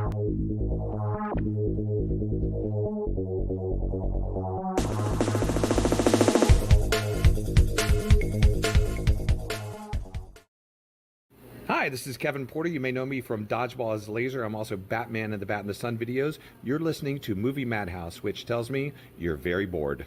Hi, this is Kevin Porter. You may know me from Dodgeball as Laser. I'm also Batman and the Bat in the Sun videos. You're listening to Movie Madhouse, which tells me you're very bored.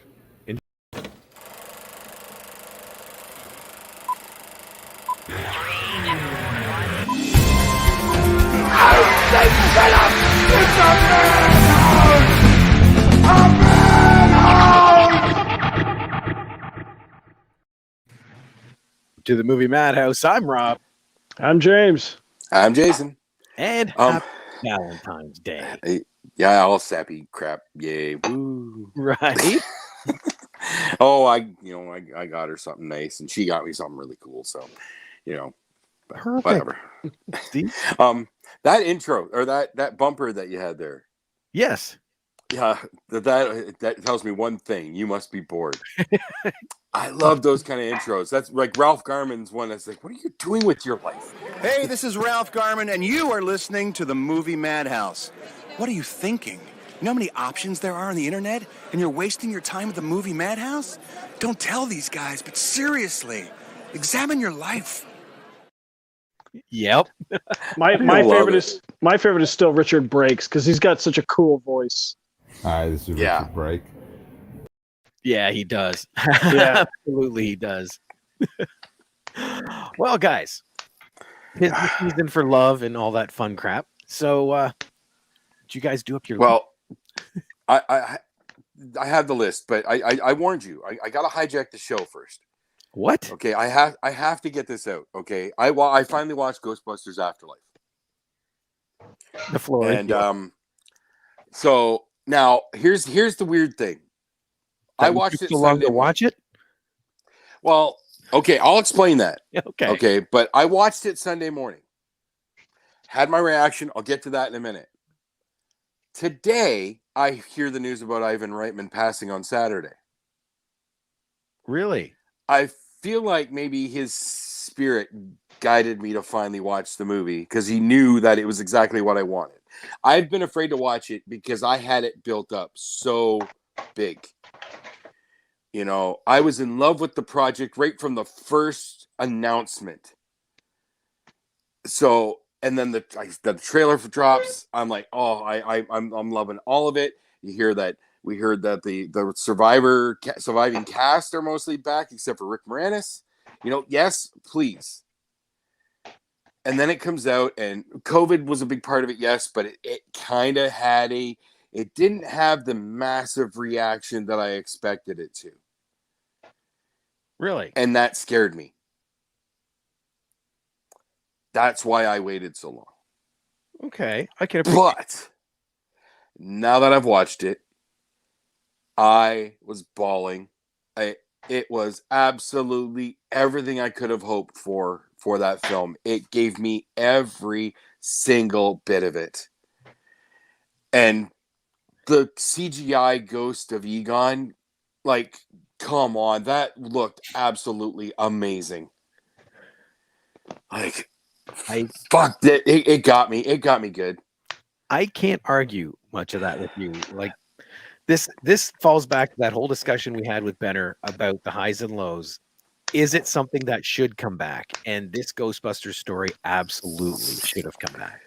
To the Movie Madhouse. I'm Rob. I'm James. I'm Jason. And happy Valentine's Day. Yeah, all sappy crap. Yay. Woo. Right? I got her something nice and she got me something really cool. So, Perfect. whatever. That intro or that bumper that you had there. Yes. Yeah, that tells me one thing. You must be bored. I love those kind of intros. That's like Ralph Garman's one that's like, what are you doing with your life? Hey, this is Ralph Garman, and you are listening to the Movie Madhouse. What are you thinking? You know how many options there are on the internet? And you're wasting your time at the Movie Madhouse? Don't tell these guys, but seriously, examine your life. Yep. My favorite is still Richard Brakes because he's got such a cool voice. Hi, this is Richard Brake. Yeah, he does. Yeah. Absolutely, he does. Well, guys, it's the season for love and all that fun crap. So, did you guys do up your Well, I have the list, but I warned you. I got to hijack the show first. What? Okay, I have to get this out. Okay, I finally watched Ghostbusters Afterlife. The floor. And so now here's the weird thing. I watched it so long Sunday to watch it. Well, okay, I'll explain that. Okay. Okay, but I watched it Sunday morning. Had my reaction. I'll get to that in a minute. Today, I hear the news about Ivan Reitman passing on Saturday. Really? I feel like maybe his spirit guided me to finally watch the movie because he knew that it was exactly what I wanted. I've been afraid to watch it because I had it built up so big. I was in love with the project right from the first announcement. So, and then the trailer drops. I'm like, oh, I'm loving all of it. We heard that the surviving cast are mostly back except for Rick Moranis. Yes, please. And then it comes out, and COVID was a big part of it, yes, but it kind of had it didn't have the massive reaction that I expected it to. Really? And that scared me. That's why I waited so long. Okay. I can appreciate. But now that I've watched it, I was bawling. It was absolutely everything I could have hoped for that film. It gave me every single bit of it. And the CGI ghost of Egon, like, come on, that looked absolutely amazing. Like, fuck it. It got me. It got me good. I can't argue much of that with you. Like, this falls back to that whole discussion we had with Benner about the highs and lows. Is it something that should come back? And this Ghostbusters story absolutely should have come back.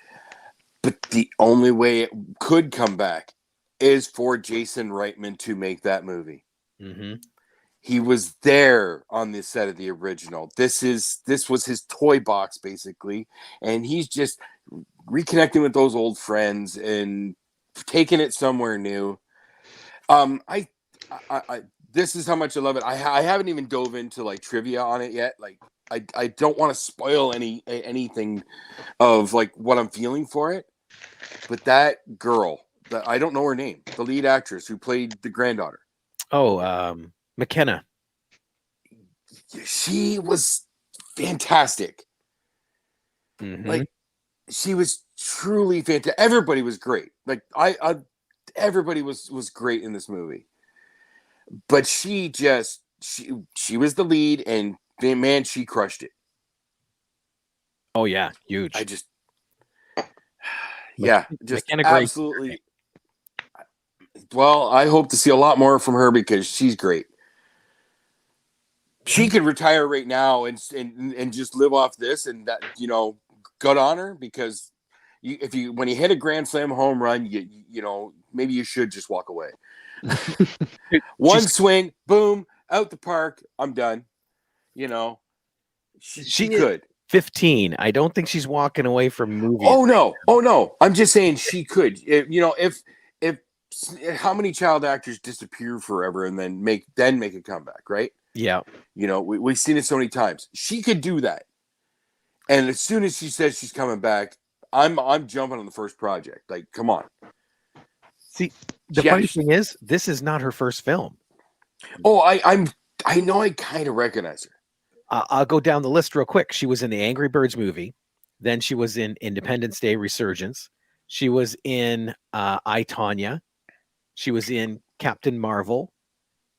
But the only way it could come back is for Jason Reitman to make that movie. Mm-hmm. He was there on the set of the original. This was his toy box, basically. And he's just reconnecting with those old friends and taking it somewhere new. This is how much I love it. I haven't even dove into like trivia on it yet. Like I don't want to spoil anything of like what I'm feeling for it. But that girl, I don't know her name, the lead actress who played the granddaughter. Oh, McKenna. She was fantastic. Mm-hmm. Like she was truly fantastic. Everybody was great. Like everybody was great in this movie. But she was the lead, and man, she crushed it. Oh yeah, huge. Yeah, just McKenna Grace. absolutely. Well, I hope to see a lot more from her because she's great. She could retire right now and just live off this, and that, good on her, because when you hit a grand slam home run, maybe you should just walk away. One swing, boom, out the park, I'm done. She could. 15. I don't think she's walking away from movies. Oh no. I'm just saying she could. If how many child actors disappear forever and then make a comeback, right? Yeah. We've seen it so many times. She could do that. And as soon as she says she's coming back, I'm jumping on the first project. Like, come on. See, the funny thing is, this is not her first film. Oh, I know, I kind of recognize her. I'll go down the list real quick. She was in the Angry Birds movie. Then she was in Independence Day Resurgence. She was in I, Tonya. She was in Captain Marvel.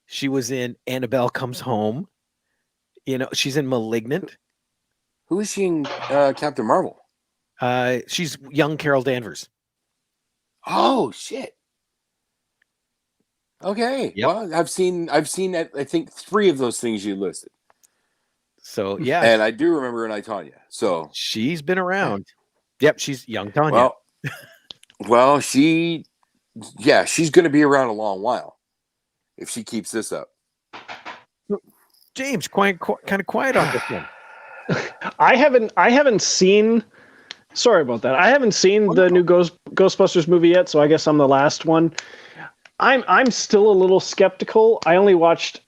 She was in Annabelle Comes Home. She's in Malignant. Who is she in Captain Marvel? She's young Carol Danvers. Oh, shit. Okay. Yep. Well, I've seen I think 3 of those things you listed. So, yeah. And I do remember in I, Tonya. So she's been around. Yep, she's young Tonya. Well, she's going to be around a long while if she keeps this up. James, kind of quiet on this one. I haven't seen. Sorry about that. I haven't seen the new Ghostbusters movie yet, so I guess I'm the last one. I'm still a little skeptical. I only watched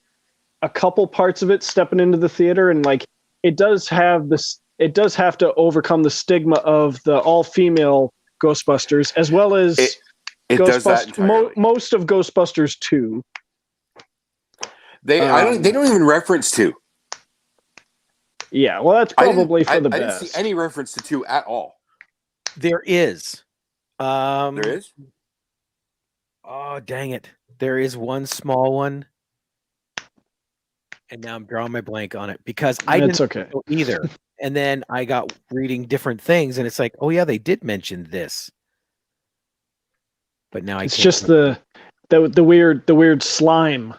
a couple parts of it stepping into the theater, and it does have to overcome the stigma of the all-female Ghostbusters, as well as it does that entirely. Most of Ghostbusters 2. They don't even reference 2. Yeah, well, that's probably for the best. I didn't see any reference to 2 at all. There is. There is? Oh, dang it. There is one small one. And now I'm drawing my blank on it because I didn't know either. And then I got reading different things, and it's like, oh yeah, they did mention this. But now it's just the weird slime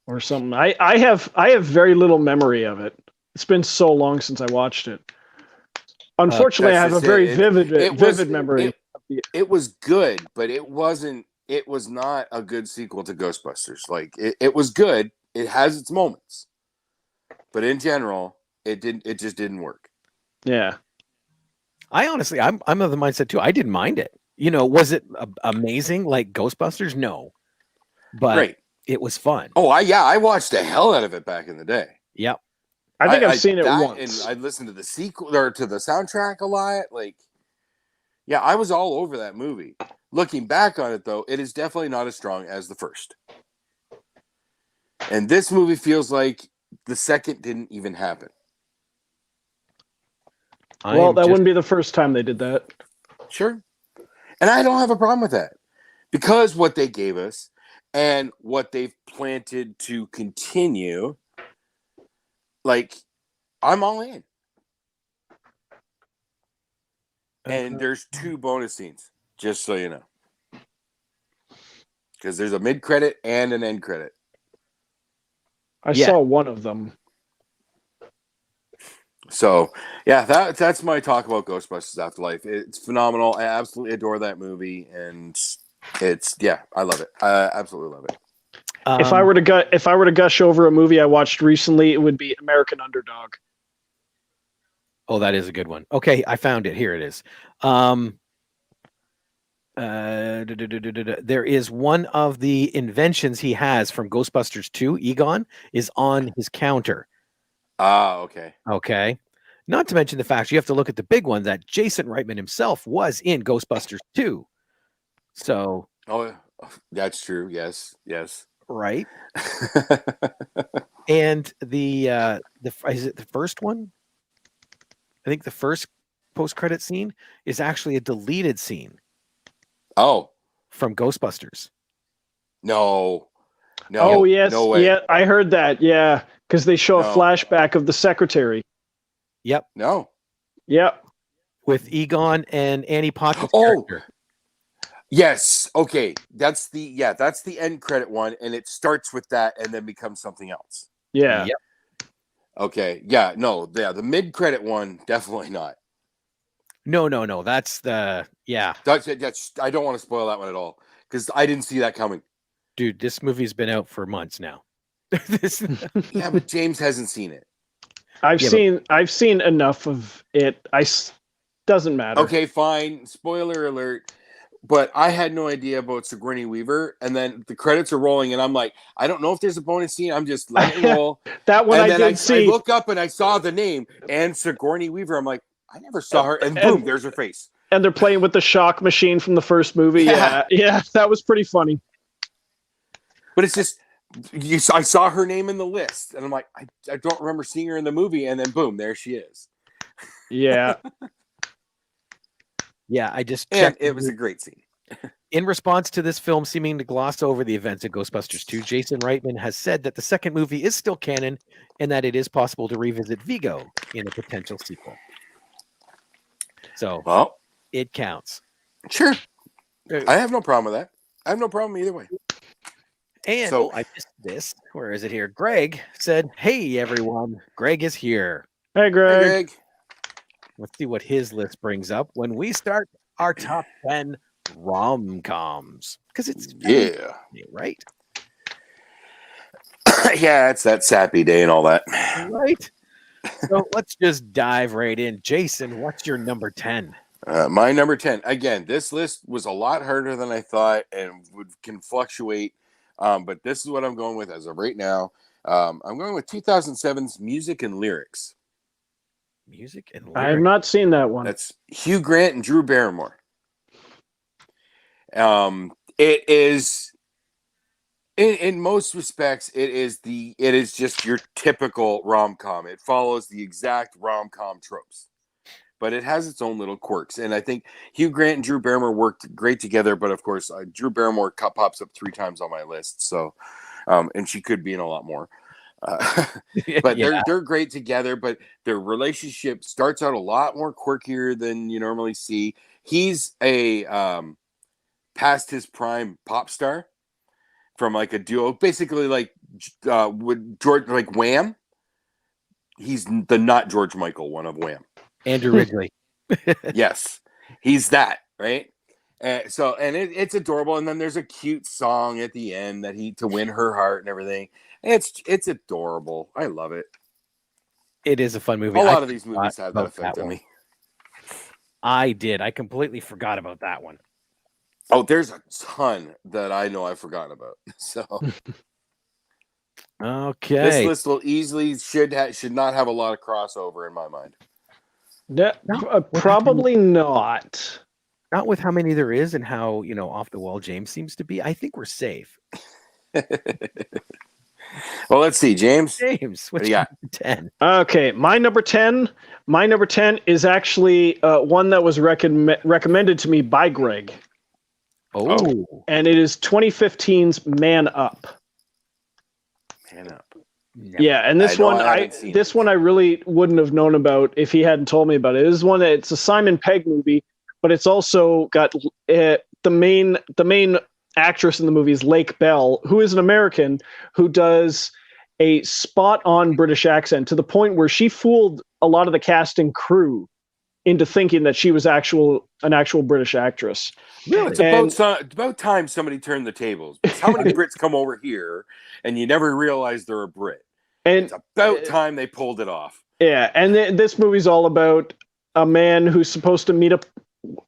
or something. I have very little memory of it. It's been so long since I watched it. Unfortunately, I have a very vivid memory. It was good, but it was not a good sequel to Ghostbusters. Like it was good. It has its moments. But in general, it just didn't work. Yeah. I honestly, I'm of the mindset too. I didn't mind it. Was it amazing like Ghostbusters? No. But it was fun. Oh, I watched the hell out of it back in the day. Yep. I think I've seen it once. And I listened to the sequel or to the soundtrack a lot. I was all over that movie. Looking back on it, though, it is definitely not as strong as the first. And this movie feels like the second didn't even happen. Well, that wouldn't be the first time they did that. Sure. And I don't have a problem with that. Because what they gave us and what they've planted to continue, I'm all in. And there's 2 bonus scenes, just so you know. Because there's a mid-credit and an end credit. I saw one of them. So, yeah, that's my talk about Ghostbusters Afterlife. It's phenomenal. I absolutely adore that movie, and I love it. I absolutely love it. If I were to gush over a movie I watched recently, it would be American Underdog. Oh, that is a good one. Okay, I found it. Here it is. There is one of the inventions he has from Ghostbusters 2, Egon, is on his counter. Okay. Okay. Not to mention the fact you have to look at the big one that Jason Reitman himself was in Ghostbusters 2. So. Oh, that's true. Yes. Right. And is it the first one? I think the first post-credit scene is actually a deleted scene. Oh. From Ghostbusters. No. Oh, yes. No way. Yeah, I heard that. Yeah. Because they show a flashback of the secretary. Yep. No. Yep. with Egon and Annie Potts' Oh, character. yes. Okay. That's the end credit one, and it starts with that and then becomes something else. Yeah. Yep. Okay. Yeah. No. Yeah. The mid credit one, definitely not. No. That's the That's I don't want to spoil that one at all because I didn't see that coming. dude. This movie's been out for months now. Yeah, but James hasn't seen it. I've seen enough of it. Doesn't matter. Okay, fine. Spoiler alert. But I had no idea about Sigourney Weaver, and then the credits are rolling, and I'm like, I don't know if there's a bonus scene. I'm just letting it roll. That one and I then did see. I look up and I saw the name and Sigourney Weaver. I'm like, I never saw her, and boom, there's her face. And they're playing with the shock machine from the first movie. Yeah, that was pretty funny. But it's just, I saw her name in the list, and I'm like, I don't remember seeing her in the movie, and then boom, there she is. Yeah. Yeah, I just And checked. it was a great scene. In response to this film seeming to gloss over the events of Ghostbusters 2, Jason Reitman has said that the second movie is still canon and that it is possible to revisit Vigo in a potential sequel. So, Well, it counts. Sure. I have no problem with that. I have no problem either way. And So- I missed this. Where is it here? Greg said, "Hey everyone, Greg is here. Hey, Greg. Hey, Greg. Let's see what his list brings up when we start our top 10 rom-coms. Because it's Yeah. right? Yeah, it's that sappy day and all that. Right? So let's just dive right in. Jason, what's your number 10? My number 10. Again, this list was a lot harder than I thought and can fluctuate. But this is what I'm going with as of right now. I'm going with 2007's Music and Lyrics. Music and I have lyrics. not seen that one. That's Hugh Grant and Drew Barrymore. It is, in most respects, it is just your typical rom-com. It follows the exact rom-com tropes, but it has its own little quirks. And I think Hugh Grant and Drew Barrymore worked great together. But of course, Drew Barrymore pops up 3 times on my list. So, and she could be in a lot more. But Yeah. they're great together, but their relationship starts out a lot more quirkier than you normally see. He's a past his prime pop star from like a duo, basically like with George, like Wham. He's the not George Michael one of Wham. Andrew Ridgely. Yes, he's that, right? So it's adorable, and then there's a cute song at the end that to win her heart and everything. It's adorable. I love it. It is a fun movie. A I lot of these movies forgot have that about effect on one. me. I did. I completely forgot about that one. Oh, there's a ton that I know I've forgotten about. So Okay. this list will easily should not have a lot of crossover in my mind. Probably not. Not with how many there is and how, off the wall James seems to be. I think we're safe. Well, let's see, James. James, What what's do you your got? 10? Okay, my number 10 is actually one that was recommended to me by Greg. Oh. And it is 2015's Man Up. Man Up. Yeah, and this one I really wouldn't have known about if he hadn't told me about it. It's a Simon Pegg movie, but it's also got the main actress in the movie is Lake Bell, who is an American who does a spot-on British accent to the point where she fooled a lot of the cast and crew into thinking that she was an actual British actress. Really? It's about time somebody turned the tables. Because how many Brits come over here and you never realize they're a Brit? And it's about time they pulled it off. Yeah, and this movie's all about a man who's supposed to meet up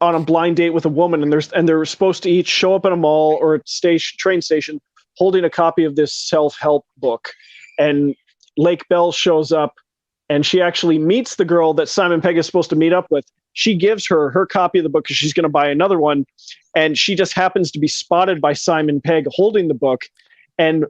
on a blind date with a woman, and they're supposed to each show up at a mall or a train station holding a copy of this self-help book. And Lake Bell shows up, and she actually meets the girl that Simon Pegg is supposed to meet up with. She gives her copy of the book because she's going to buy another one, and she just happens to be spotted by Simon Pegg holding the book and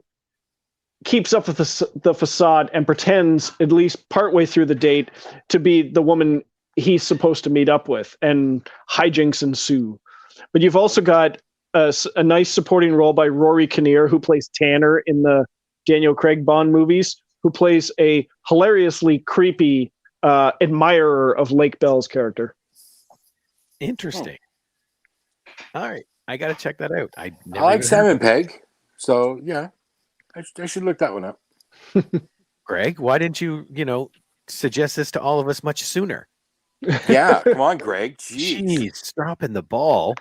keeps up with the facade and pretends, at least partway through the date, to be the woman he's supposed to meet up with, and hijinks ensue. But you've also got a nice supporting role by Rory Kinnear, who plays Tanner in the Daniel Craig Bond movies, who plays a hilariously creepy admirer of Lake Bell's character. Interesting. All right, I got to check that out. I like Simon Pegg, so yeah, I should look that one up. Greg, why didn't you, suggest this to all of us much sooner? Yeah, come on, Greg. Jeez, dropping the ball.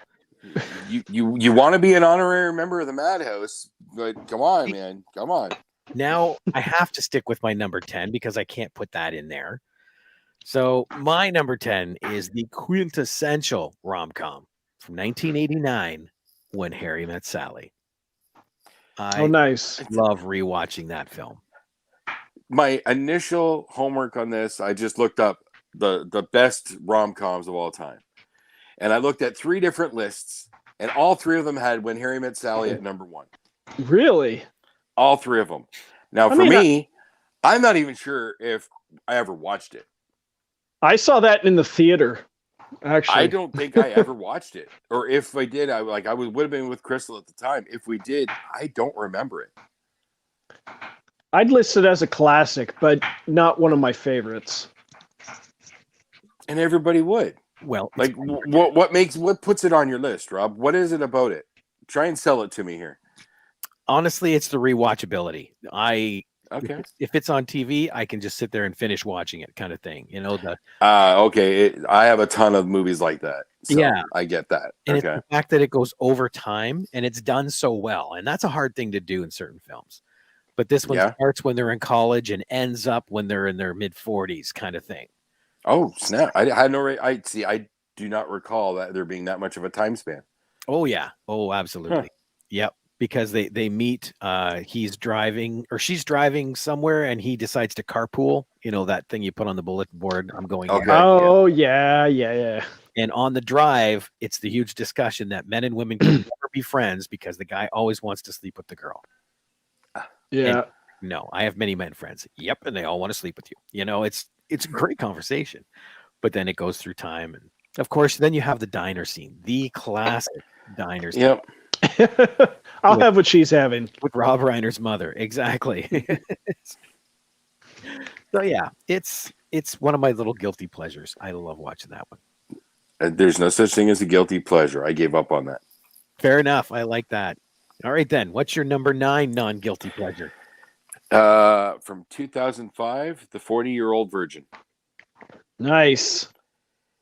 You want to be an honorary member of the Madhouse, but come on, man, come on. Now I have to stick with my number 10 because I can't put that in there. So my number 10 is the quintessential rom-com from 1989, When Harry Met Sally. Nice. Love rewatching that film. My initial homework on this, I just looked up the best rom-coms of all time. And I looked at 3 different lists, and all 3 of them had When Harry Met Sally at number 1. Really? All 3 of them. Now, I'm not even sure if I ever watched it. I saw that in the theater, actually. I don't think I ever watched it. Or if I did, I would have been with Crystal at the time. If we did, I don't remember it. I'd list it as a classic, but not one of my favorites. And everybody would. Well, like what puts it on your list, Rob? What is it about it? Try and sell it to me here. Honestly, it's the rewatchability. Okay. If it's on TV, I can just sit there and finish watching it, kind of thing. Okay. I have a ton of movies like that. So yeah, I get that. And okay. It's the fact that it goes over time and it's done so well, and that's a hard thing to do in certain films. But this one starts when they're in college and ends up when they're in their mid-40s, kind of thing. Oh snap! I had no. I do not recall that there being that much of a time span. Oh yeah. Oh, absolutely. Huh. Yep. Because they meet. He's driving or she's driving somewhere, and he decides to carpool. You know that thing you put on the bulletin board. I'm going. Okay. Here. Oh yeah. And on the drive, it's the huge discussion that men and women can never be friends because the guy always wants to sleep with the girl. Yeah. And no, I have many men friends. Yep, and they all want to sleep with you. It's a great conversation, but then it goes through time, and of course, then you have the diner scene, the classic diner scene. Yep. I'll have what she's having with Rob Reiner's mother. Exactly. So yeah, it's one of my little guilty pleasures. I love watching that one. There's no such thing as a guilty pleasure. I gave up on that. Fair enough. I like that. All right, then. What's your number 9 non-guilty pleasure? From 2005, The 40-Year-Old Virgin. Nice.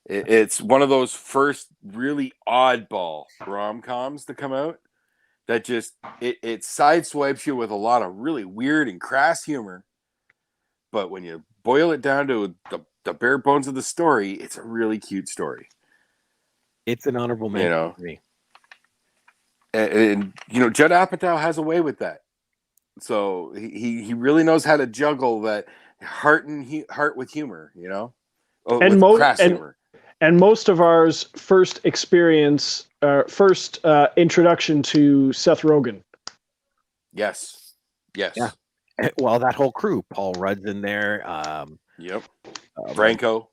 It's one of those first really oddball rom-coms to come out that just it sideswipes you with a lot of really weird and crass humor. But when you boil it down to the bare bones of the story, it's a really cute story. It's an honorable mention for me. And Judd Apatow has a way with that. So he really knows how to juggle that heart with humor, humor. And most of ours first introduction to Seth Rogen. Yes. Yeah. Well, that whole crew, Paul Rudd's in there. Yep. Franco.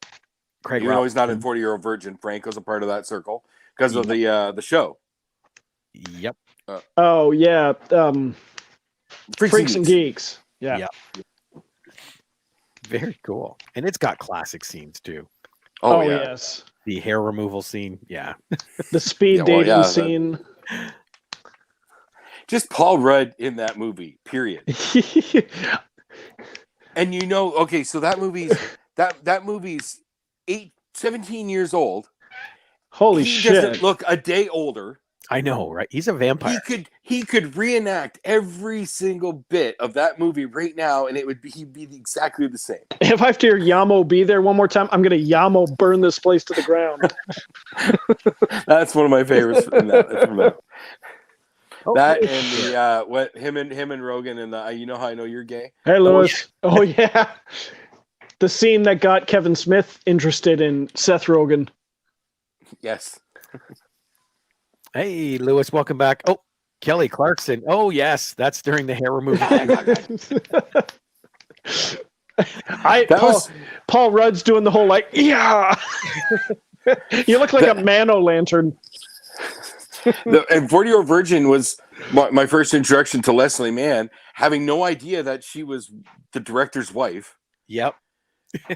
Craig Even though he's not in 40-Year-Old Virgin, Franco's a part of that circle because of the show. Yep. Freaks and Geeks. Yeah. Very cool. And it's got classic scenes too. Oh yeah. Yes. The hair removal scene. Yeah. The speed dating scene. Just Paul Rudd in that movie, period. And so that movie's 17 years old. Holy shit. He doesn't look a day older. I know, right? He's a vampire. He could reenact every single bit of that movie right now, and he'd be exactly the same. If I have to hear Yamo be there one more time, I'm gonna Yamo burn this place to the ground. That's one of my favorites from that. That and him and Rogan and the how I know you're gay. Hey Lewis. Oh yeah. The scene that got Kevin Smith interested in Seth Rogen. Yes. Hey, Lewis, welcome back. Oh, Kelly Clarkson. Oh, yes, that's during the hair removal. Paul Rudd's doing the whole yeah. You look like a man-o'-lantern. And 40-Year-Old Virgin was my first introduction to Leslie Mann, having no idea that she was the director's wife. Yep.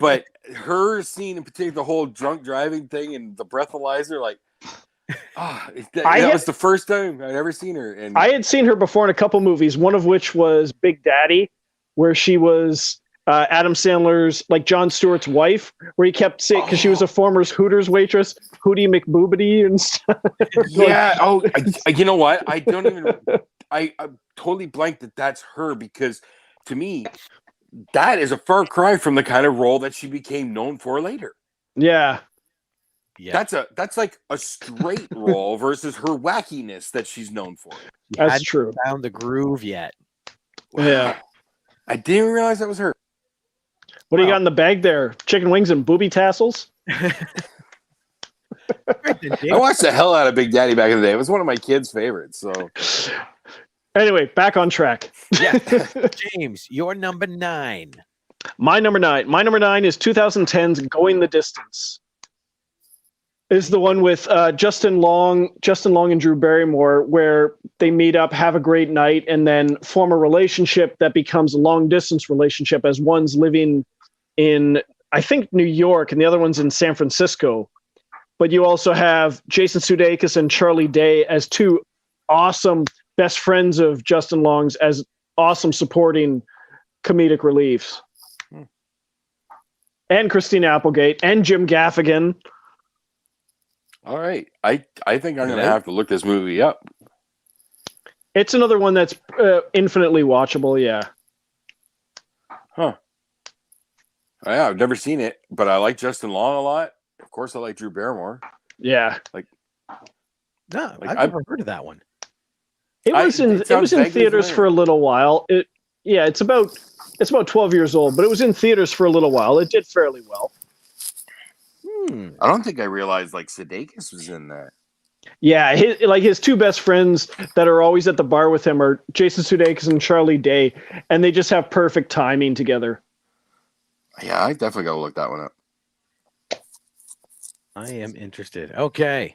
But her scene in particular, the whole drunk driving thing and the breathalyzer, like, that was the first time I'd ever seen her. And I had seen her before in a couple movies, one of which was Big Daddy, where she was Adam Sandler's, like Jon Stewart's wife, where he kept saying, because she was a former Hooters waitress, Hootie McBoobity and stuff. Yeah. You know what? I don't even. I totally blanked that that's her, because to me, that is a far cry from the kind of role that she became known for later. Yeah. Yeah. That's like a straight role versus her wackiness that she's known for. That's true. Found the groove yet? Wow. Yeah. I didn't realize that was her. What do you got in the bag there? Chicken wings and booby tassels? I watched the hell out of Big Daddy back in the day. It was one of my kids' favorites. So anyway, back on track. Yeah. James, your number 9. My number 9 is 2010's Going the Distance. Is the one with Justin Long and Drew Barrymore, where they meet up, have a great night, and then form a relationship that becomes a long distance relationship, as one's living in, I think, New York and the other one's in San Francisco. But you also have Jason Sudeikis and Charlie Day as two awesome best friends of Justin Long's, as awesome supporting comedic reliefs. And Christina Applegate and Jim Gaffigan. all right. I think I'm gonna have to look this movie up. It's another one that's infinitely watchable, yeah. Huh. Yeah, I've never seen it, but I like Justin Long a lot. Of course, I like Drew Barrymore. Yeah. No, Like, I've never heard of that one. It was in theaters for a little while. It's about 12 years old, but it was in theaters for a little while. It did fairly well. I don't think I realized like Sudeikis was in that. Yeah, his two best friends that are always at the bar with him are Jason Sudeikis and Charlie Day, and they just have perfect timing together. Yeah, I definitely gotta look that one up. I am interested. Okay.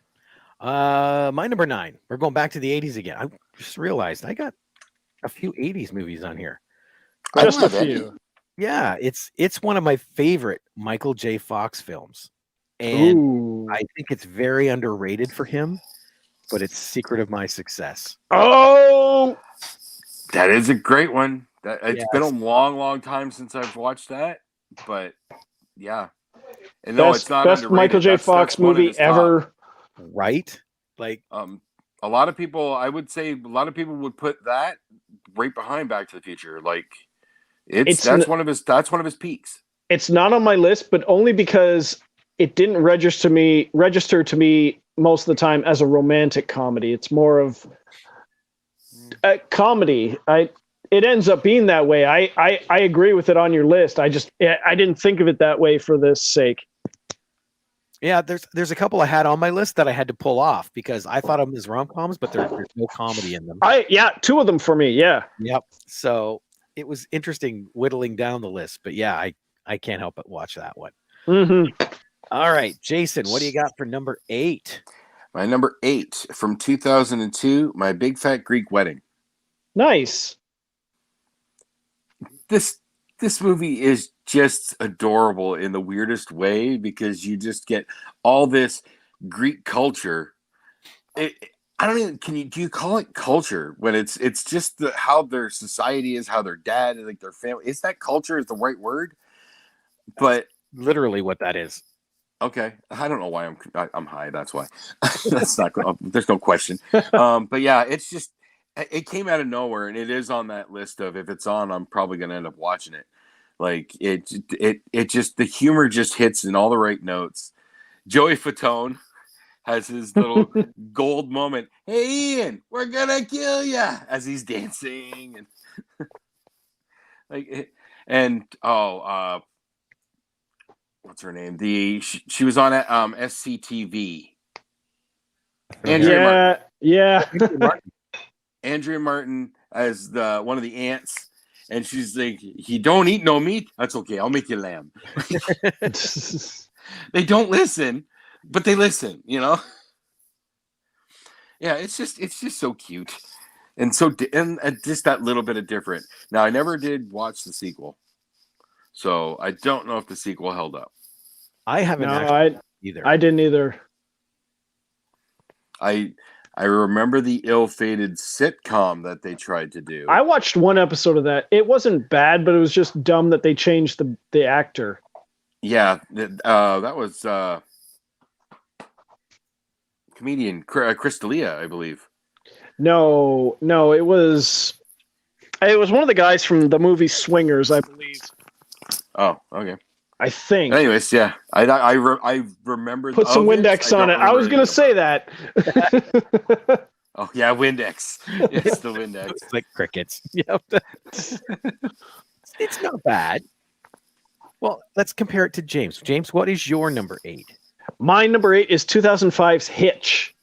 My number 9. We're going back to the 80s again. I just realized I got a few 80s movies on here. Just a few. Yeah, it's one of my favorite Michael J. Fox films. And Ooh. I think it's very underrated for him, but it's Secret of My Success. Oh, That is a great one. It's Yes. been a long, long time since I've watched that, but yeah. And no, it's not best underrated. Michael J. Fox one of movie his top. ever. Right? Like, A lot of people, I would say, a lot of people would put that right behind Back to the Future. Like, that's one of his peaks. It's not on my list, but only because it didn't register to me most of the time as a romantic comedy. It's more of a comedy. It ends up being that way. I agree with it on your list. I didn't think of it that way for this sake. yeah, there's a couple I had on my list that I had to pull off because I thought of them as rom-coms, but there's no comedy in them. Two of them for me. Yeah. Yep. So it was interesting whittling down the list, but yeah, I can't help but watch that one. Mm-hmm. All right, Jason, what do you got for number 8? My number 8 from 2002, My Big Fat Greek Wedding. Nice. This movie is just adorable in the weirdest way because you just get all this Greek culture. I don't even. Do you call it culture when it's just how their society is, how their dad, like their family? Is that culture is the right word? But Literally, what that is. okay, I don't know why I'm high. That's why. That's not. There's no question. But yeah, it's just it came out of nowhere, and it is on that list of if it's on, I'm probably gonna end up watching it. Like it just the humor just hits in all the right notes. Joey Fatone has his little gold moment. Hey Ian, we're gonna kill ya as he's dancing and what's her name? She was on SCTV. Andrea Martin as one of the aunts, and she's like, "You don't eat no meat. That's okay. I'll make you lamb." They don't listen, but they listen. Yeah, it's just so cute, and just that little bit of different. Now, I never did watch the sequel, So I don't know if the sequel held up. I haven't No, actually either. I didn't either. I remember the ill-fated sitcom that they tried to do. I watched one episode of that. It wasn't bad, but it was just dumb that they changed the actor. Yeah, that was comedian Chris D'Elia, I believe. No, it was one of the guys from the movie Swingers, I believe. Oh, okay. I think. Anyways, yeah, I remember. Put some Windex on it. I was going to say that. Oh yeah, Windex. It's the Windex. It's like crickets. Yep. It's not bad. Well, let's compare it to James. James, what is your number 8? My number 8 is 2005's Hitch.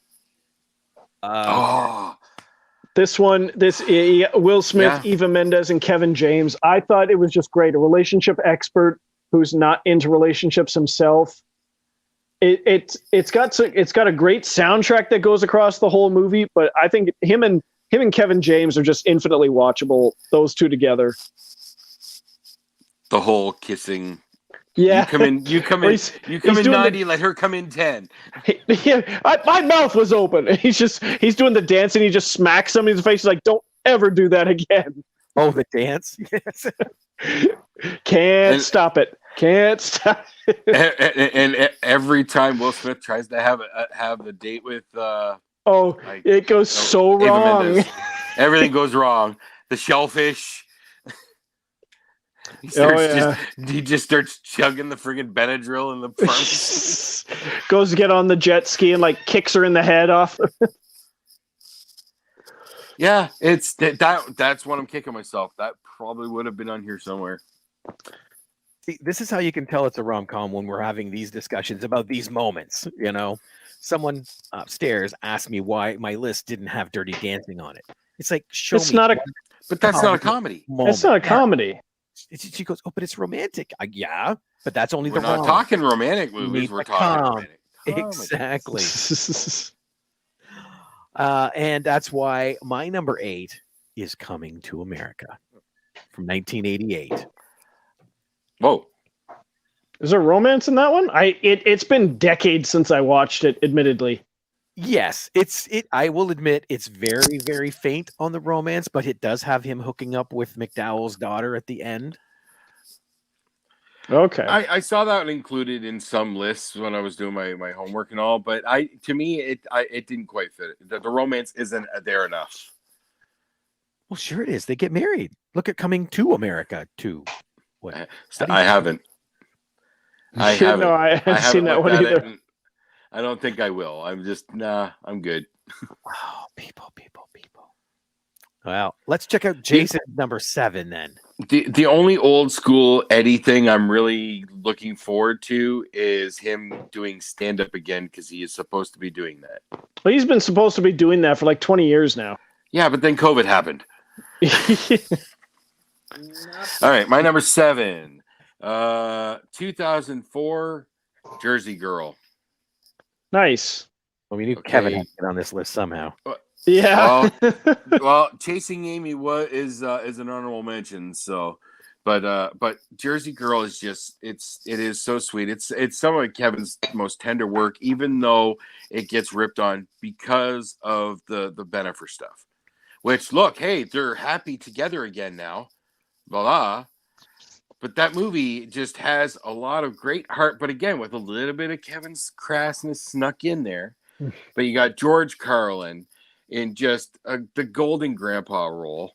This one, Will Smith, Yeah. Eva Mendes, and Kevin James. I thought it was just great. A relationship expert who's not into relationships himself. It's got a great soundtrack that goes across the whole movie, but I think him and Kevin James are just infinitely watchable. Those two together. The whole kissing. Yeah, You come in 90. Let her come in 10. My mouth was open. He's doing the dance and he just smacks somebody in the face. He's like, "Don't ever do that again." Oh, the dance. Yes. Can't stop it. And every time Will Smith tries to have a date with it goes so Eva wrong. Mendes, everything goes wrong. The shellfish. He just starts chugging the friggin' Benadryl in the front. Goes to get on the jet ski and like kicks her in the head off. Yeah, it's that's what I'm kicking myself. That probably would have been on here somewhere. See, this is how you can tell it's a rom-com when we're having these discussions about these moments. You know, someone upstairs asked me why my list didn't have Dirty Dancing on it. It's like, But that's not a comedy. It's not a comedy. She goes, "Oh, but it's romantic." Yeah, but that's only We're not talking romantic movies. We're talking romantic. Exactly. And that's why my number 8 is Coming to America from 1988. Whoa. Is there romance in that one? It's been decades since I watched it, admittedly. Yes, I will admit it's very, very faint on the romance, but it does have him hooking up with McDowell's daughter at the end. Okay. I saw that included in some lists when I was doing my homework and all, but to me it didn't quite fit. The romance isn't there enough. Well, sure it is. They get married. Look at Coming to America 2. What? I haven't. I haven't. No, I haven't seen that one either. I don't think I will. I'm good. Oh, people. Well, let's check out Jason's number 7 then. The only old school Eddie thing I'm really looking forward to is him doing stand up again, because he is supposed to be doing that. Well, he's been supposed to be doing that for like 20 years now. Yeah, but then COVID happened. All right, my number 7, 2004, Jersey Girl. Nice. Well, we knew Kevin had to get on this list somehow. Yeah. Well, Chasing Amy is an honorable mention. So, but Jersey Girl is it is so sweet. It's some of Kevin's most tender work, even though it gets ripped on because of the Bennifer stuff. Which, look, hey, they're happy together again now. Voila. But that movie just has a lot of great heart, but again, with a little bit of Kevin's crassness snuck in there. But you got George Carlin in just the golden grandpa role.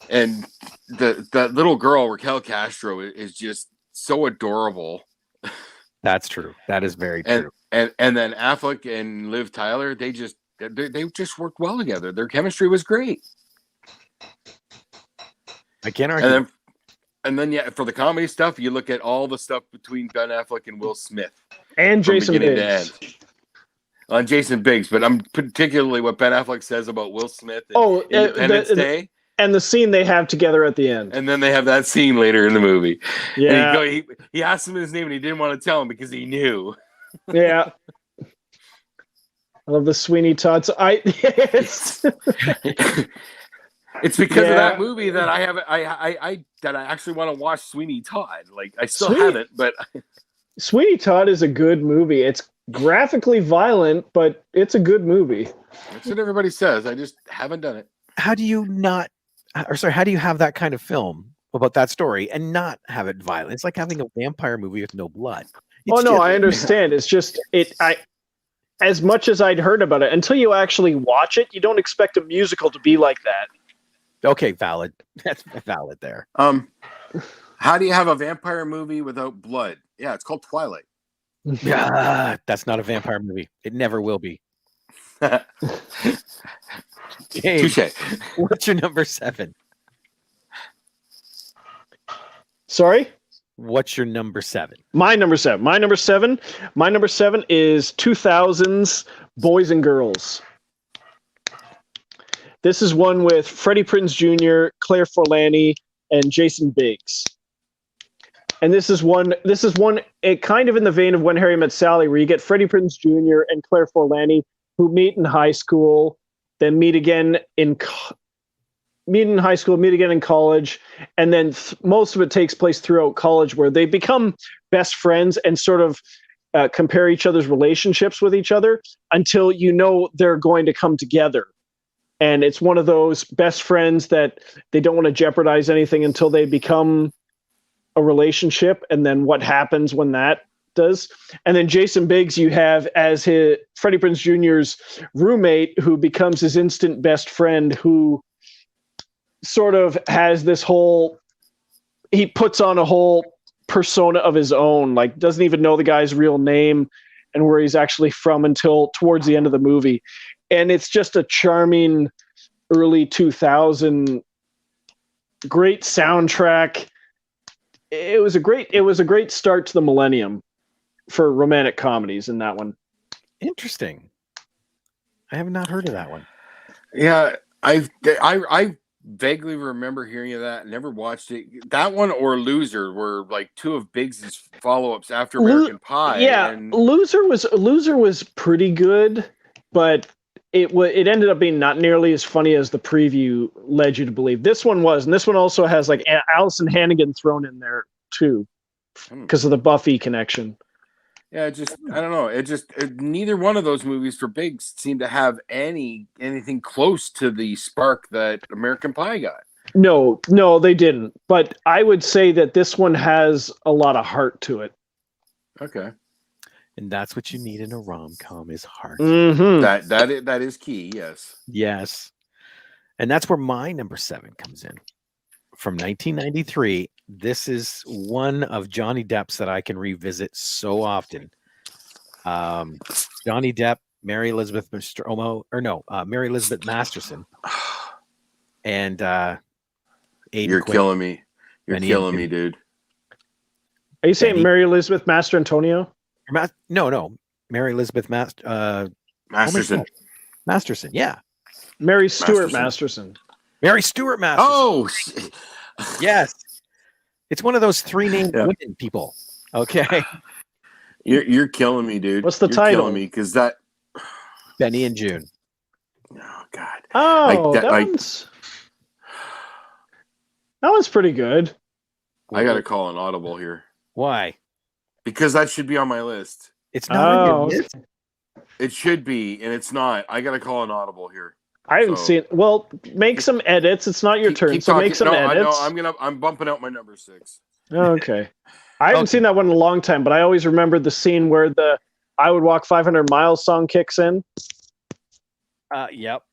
And the little girl, Raquel Castro, is just so adorable. That's true. That is very true. And then Affleck and Liv Tyler, they just worked well together. Their chemistry was great. I can't argue. And then, yeah, for the comedy stuff, you look at all the stuff between Ben Affleck and Will Smith. And Jason Biggs. On Jason Biggs, but I'm particularly what Ben Affleck says about Will Smith in Independence Day. And the scene they have together at the end. And then they have that scene later in the movie. Yeah. And he asked him his name and he didn't want to tell him because he knew. Yeah. I love the Sweeney Todd. It's because of Yeah. that movie that I actually want to watch Sweeney Todd. Like I still Sweeney- haven't, but Sweeney Todd is a good movie. It's graphically violent, but it's a good movie. that's what everybody says. I just haven't done it. How do you not, or sorry, how do you have that kind of film about that story and not have it violent? It's like having a vampire movie with no blood. Oh It's no, just- I understand. It's just as much as I'd heard about it, until you actually watch it, you don't expect a musical to be like that. Okay, valid. That's valid there. How do you have a vampire movie without blood? Yeah, it's called Twilight. Yeah, that's not a vampire movie. It never will be. James, Touche. what's your number 7? Sorry? What's your number 7? My number 7. My number 7 is 2000's Boys and Girls. This is one with Freddie Prinze Jr., Claire Forlani, and Jason Biggs. And this is one it kind of in the vein of When Harry Met Sally, where you get Freddie Prinze Jr. and Claire Forlani who meet in high school, then meet again in high school, meet again in college, and then most of it takes place throughout college, where they become best friends and sort of compare each other's relationships with each other until they're going to come together. And it's one of those best friends that they don't want to jeopardize anything until they become a relationship, and then what happens when that does. And then Jason Biggs you have as his Freddie Prinze Jr.'s roommate, who becomes his instant best friend, who sort of has this he puts on a whole persona of his own, like doesn't even know the guy's real name and where he's actually from until towards the end of the movie. And it's just a charming early 2000 great soundtrack. It was a great start to the millennium for romantic comedies in that one. Interesting. I have not heard of that one. Yeah, I vaguely remember hearing of that. Never watched it. That one or Loser were like two of Biggs' follow-ups after American Pie. Yeah, and Loser was pretty good, but it ended up being not nearly as funny as the preview led you to believe. This one was, and this one also has like Allison Hannigan thrown in there too, because of the Buffy connection. Yeah, I don't know. Neither one of those movies for Biggs seemed to have anything close to the spark that American Pie got. No, they didn't. But I would say that this one has a lot of heart to it. Okay. And that's what you need in a rom-com is heart. Mm-hmm. That is key, yes. Yes. And that's where my number 7 comes in. From 1993, this is one of Johnny Depp's that I can revisit so often. Johnny Depp, Mary Elizabeth Masterson, and Aidan You're Quinn. killing me. You're Benny killing and me, dude. Are you saying Benny. Mary Elizabeth Master Antonio? No, Mary Elizabeth Masterson. Masterson, yeah. Mary Stuart Masterson. Mary Stuart Masterson. Oh, shit. Yes. It's one of those 3 named women people. Okay. You're killing me, dude. What's the You're title? Killing me because that. Benny and June. Oh God. Oh, that one's pretty good. I got to call an audible here Why? because that should be on my list. It's not on your list. It should be, and it's not. I got to call an audible here. I haven't seen. Well, make some edits. It's not your turn, so make some edits. I'm bumping out my number 6. Okay. I haven't seen that one in a long time, but I always remember the scene where the "I Would Walk 500 Miles" song kicks in. Yep.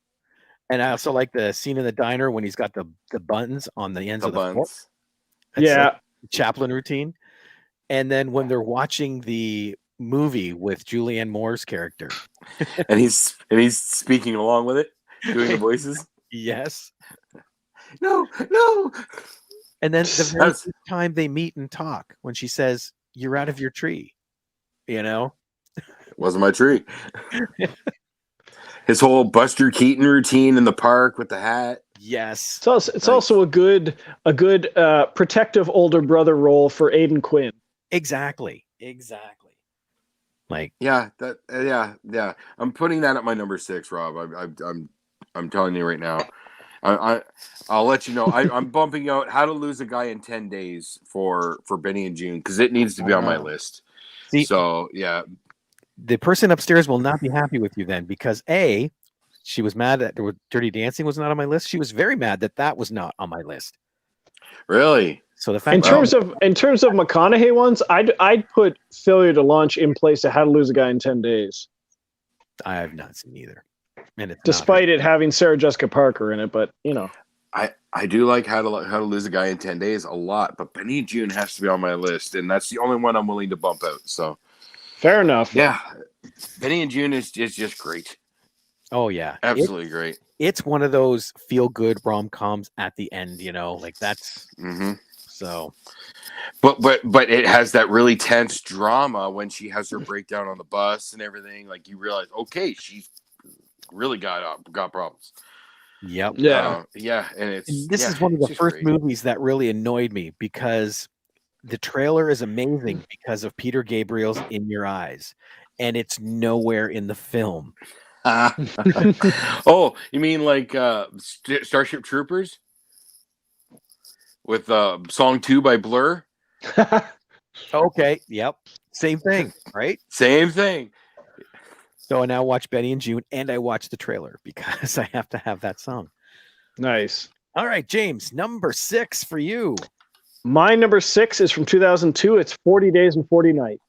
And I also like the scene in the diner when he's got the buttons on the ends of the fork. That's Yeah. like Chaplin routine. And then when they're watching the movie with Julianne Moore's character, and he's speaking along with it, doing the voices. Yes. No. And then the very first time they meet and talk, when she says, "You're out of your tree," It wasn't my tree. His whole Buster Keaton routine in the park with the hat. Yes. It's also a good protective older brother role for Aidan Quinn. Exactly. Like, yeah. I'm putting that at my number 6, Rob. I'm telling you right now. I'll let you know. I'm bumping out How to Lose a Guy in 10 Days for Benny and June because it needs to be on my list. See, so yeah, the person upstairs will not be happy with you then because A, she was mad that Dirty Dancing was not on my list. She was very mad that that was not on my list. really. So the fact in terms of McConaughey ones, I'd put Failure to Launch in place of How to Lose a Guy in 10 Days. I have not seen either, and it's Despite it having Sarah Jessica Parker in it, but you know, I do like How to Lose a Guy in 10 Days a lot, but Benny and June has to be on my list, and that's the only one I'm willing to bump out. So fair enough. yeah, Benny and June is just great. Oh yeah, Absolutely great. It's one of those feel good rom-coms at the end, you know, like that's so. But it has that really tense drama when she has her breakdown on the bus and everything. Like you realize, okay, she's really got problems. Yep. Yeah. And this is one of the first movies that really annoyed me because the trailer is amazing because of Peter Gabriel's In Your Eyes, and it's nowhere in the film. Oh, you mean like Starship Troopers with Song 2 by Blur? Okay, yep, same thing, right? Same thing. So I now watch Benny and June, and I watch the trailer because I have to have that song. Nice. All right, James, number 6 for you. My number 6 is from 2002. It's 40 Days and 40 Nights.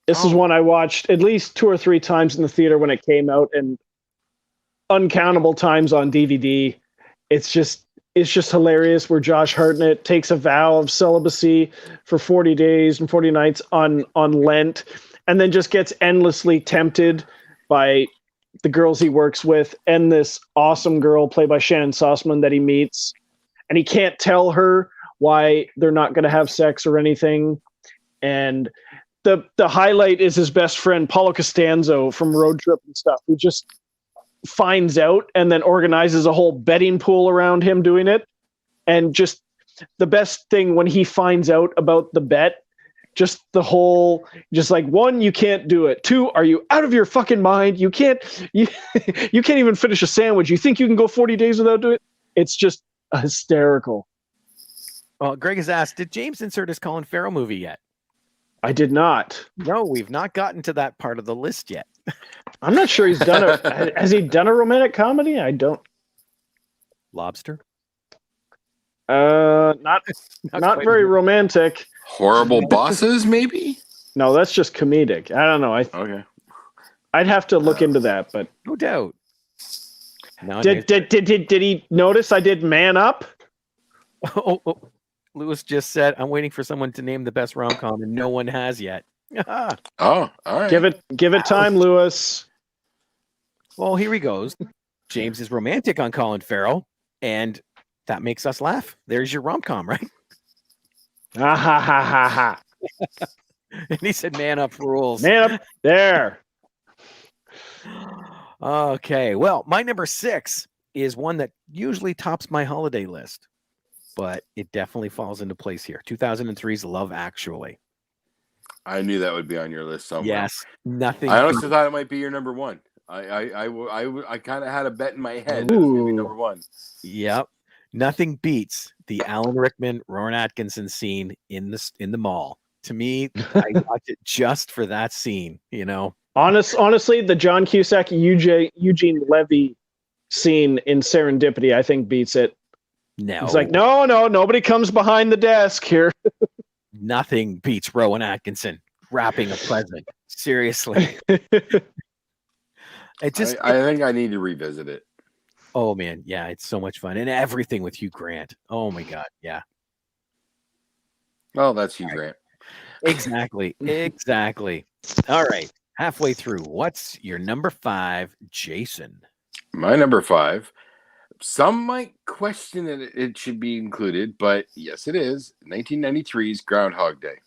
This is one I watched at least 2 or 3 times in the theater when it came out, and uncountable times on DVD. It's just hilarious. Where Josh Hartnett takes a vow of celibacy for 40 days and 40 nights on Lent, and then just gets endlessly tempted by the girls he works with and this awesome girl played by Shannon Sussman that he meets, and he can't tell her why they're not going to have sex or anything. And the highlight is his best friend, Paulo Costanzo from Road Trip and stuff, who just finds out and then organizes a whole betting pool around him doing it. And just the best thing when he finds out about the bet, just the whole, just like, 1, you can't do it. 2, are you out of your fucking mind? You can't even finish a sandwich. You think you can go 40 days without doing it? It's just hysterical. Well, Greg has asked, did James insert his Colin Farrell movie yet? I did not. No, we've not gotten to that part of the list yet. I'm not sure he's done has he done a romantic comedy? I don't. Lobster? Not very romantic. Horrible Bosses, maybe? No, that's just comedic. I don't know. Okay. I'd have to look into that, but no doubt. Did he notice I did Man Up? Oh, Lewis just said, I'm waiting for someone to name the best rom-com, and no one has yet. Oh, all right. Give it time, Lewis. Well, here he goes. James is romantic on Colin Farrell, and that makes us laugh. There's your rom-com, right? Ha ha ha ha ha. And he said, Man Up rules. Man Up. There. Okay. Well, my number 6 is one that usually tops my holiday list, but it definitely falls into place here. 2003's Love Actually. I knew that would be on your list somewhere. Yes. Nothing. I honestly thought it might be your number 1. I kind of had a bet in my head that it was going to be number 1. Yep. Nothing beats the Alan Rickman, Rowan Atkinson scene in the mall. To me, I watched it just for that scene, you know. Honestly, the John Cusack, Eugene Levy scene in Serendipity, I think beats it. No. It's like, no, nobody comes behind the desk here. Nothing beats Rowan Atkinson wrapping a present. Seriously. I think I need to revisit it. Oh man, yeah, it's so much fun. And everything with Hugh Grant. Oh my God, yeah. Oh, that's Hugh Grant. Exactly. All right. Halfway through. What's your number 5, Jason? My number 5. Some might question that it should be included, but yes, it is. 1993's Groundhog Day.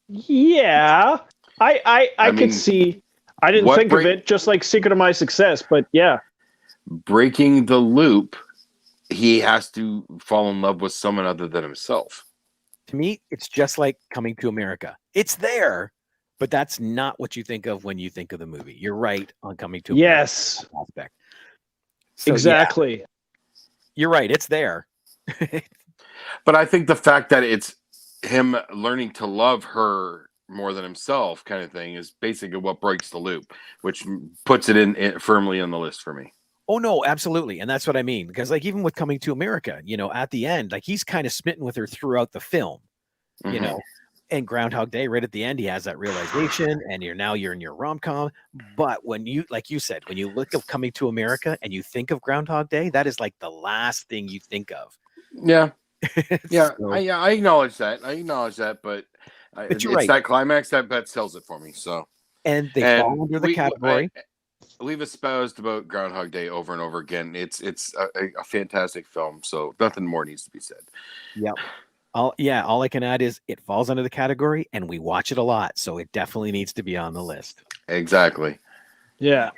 Yeah. I could see. I didn't think of it, just like Secret of My Success, but yeah. Breaking the loop, he has to fall in love with someone other than himself. To me, it's just like Coming to America. It's there, but that's not what you think of when you think of the movie. You're right on Coming to America. Yes. Aspect. So, yeah, exactly. you're right. It's there. But I think the fact that it's him learning to love her more than himself, kind of thing, is basically what breaks the loop, which puts it in firmly on the list for me. Oh no, absolutely. And that's what I mean. Because like even with Coming to America, at the end, like he's kind of smitten with her throughout the film, you know. And Groundhog Day, right at the end, he has that realization, and you're in your rom-com. But when you, like you said, when you look of Coming to America and you think of Groundhog Day, that is like the last thing you think of. Yeah. Yeah, So- I acknowledge that. But But you're it's right. that climax that sells it for me. So, and they and fall under the category. we've espoused about Groundhog Day over and over again. It's a fantastic film. So nothing more needs to be said. Yep. All I can add is it falls under the category, and we watch it a lot, so it definitely needs to be on the list. Exactly. Yeah.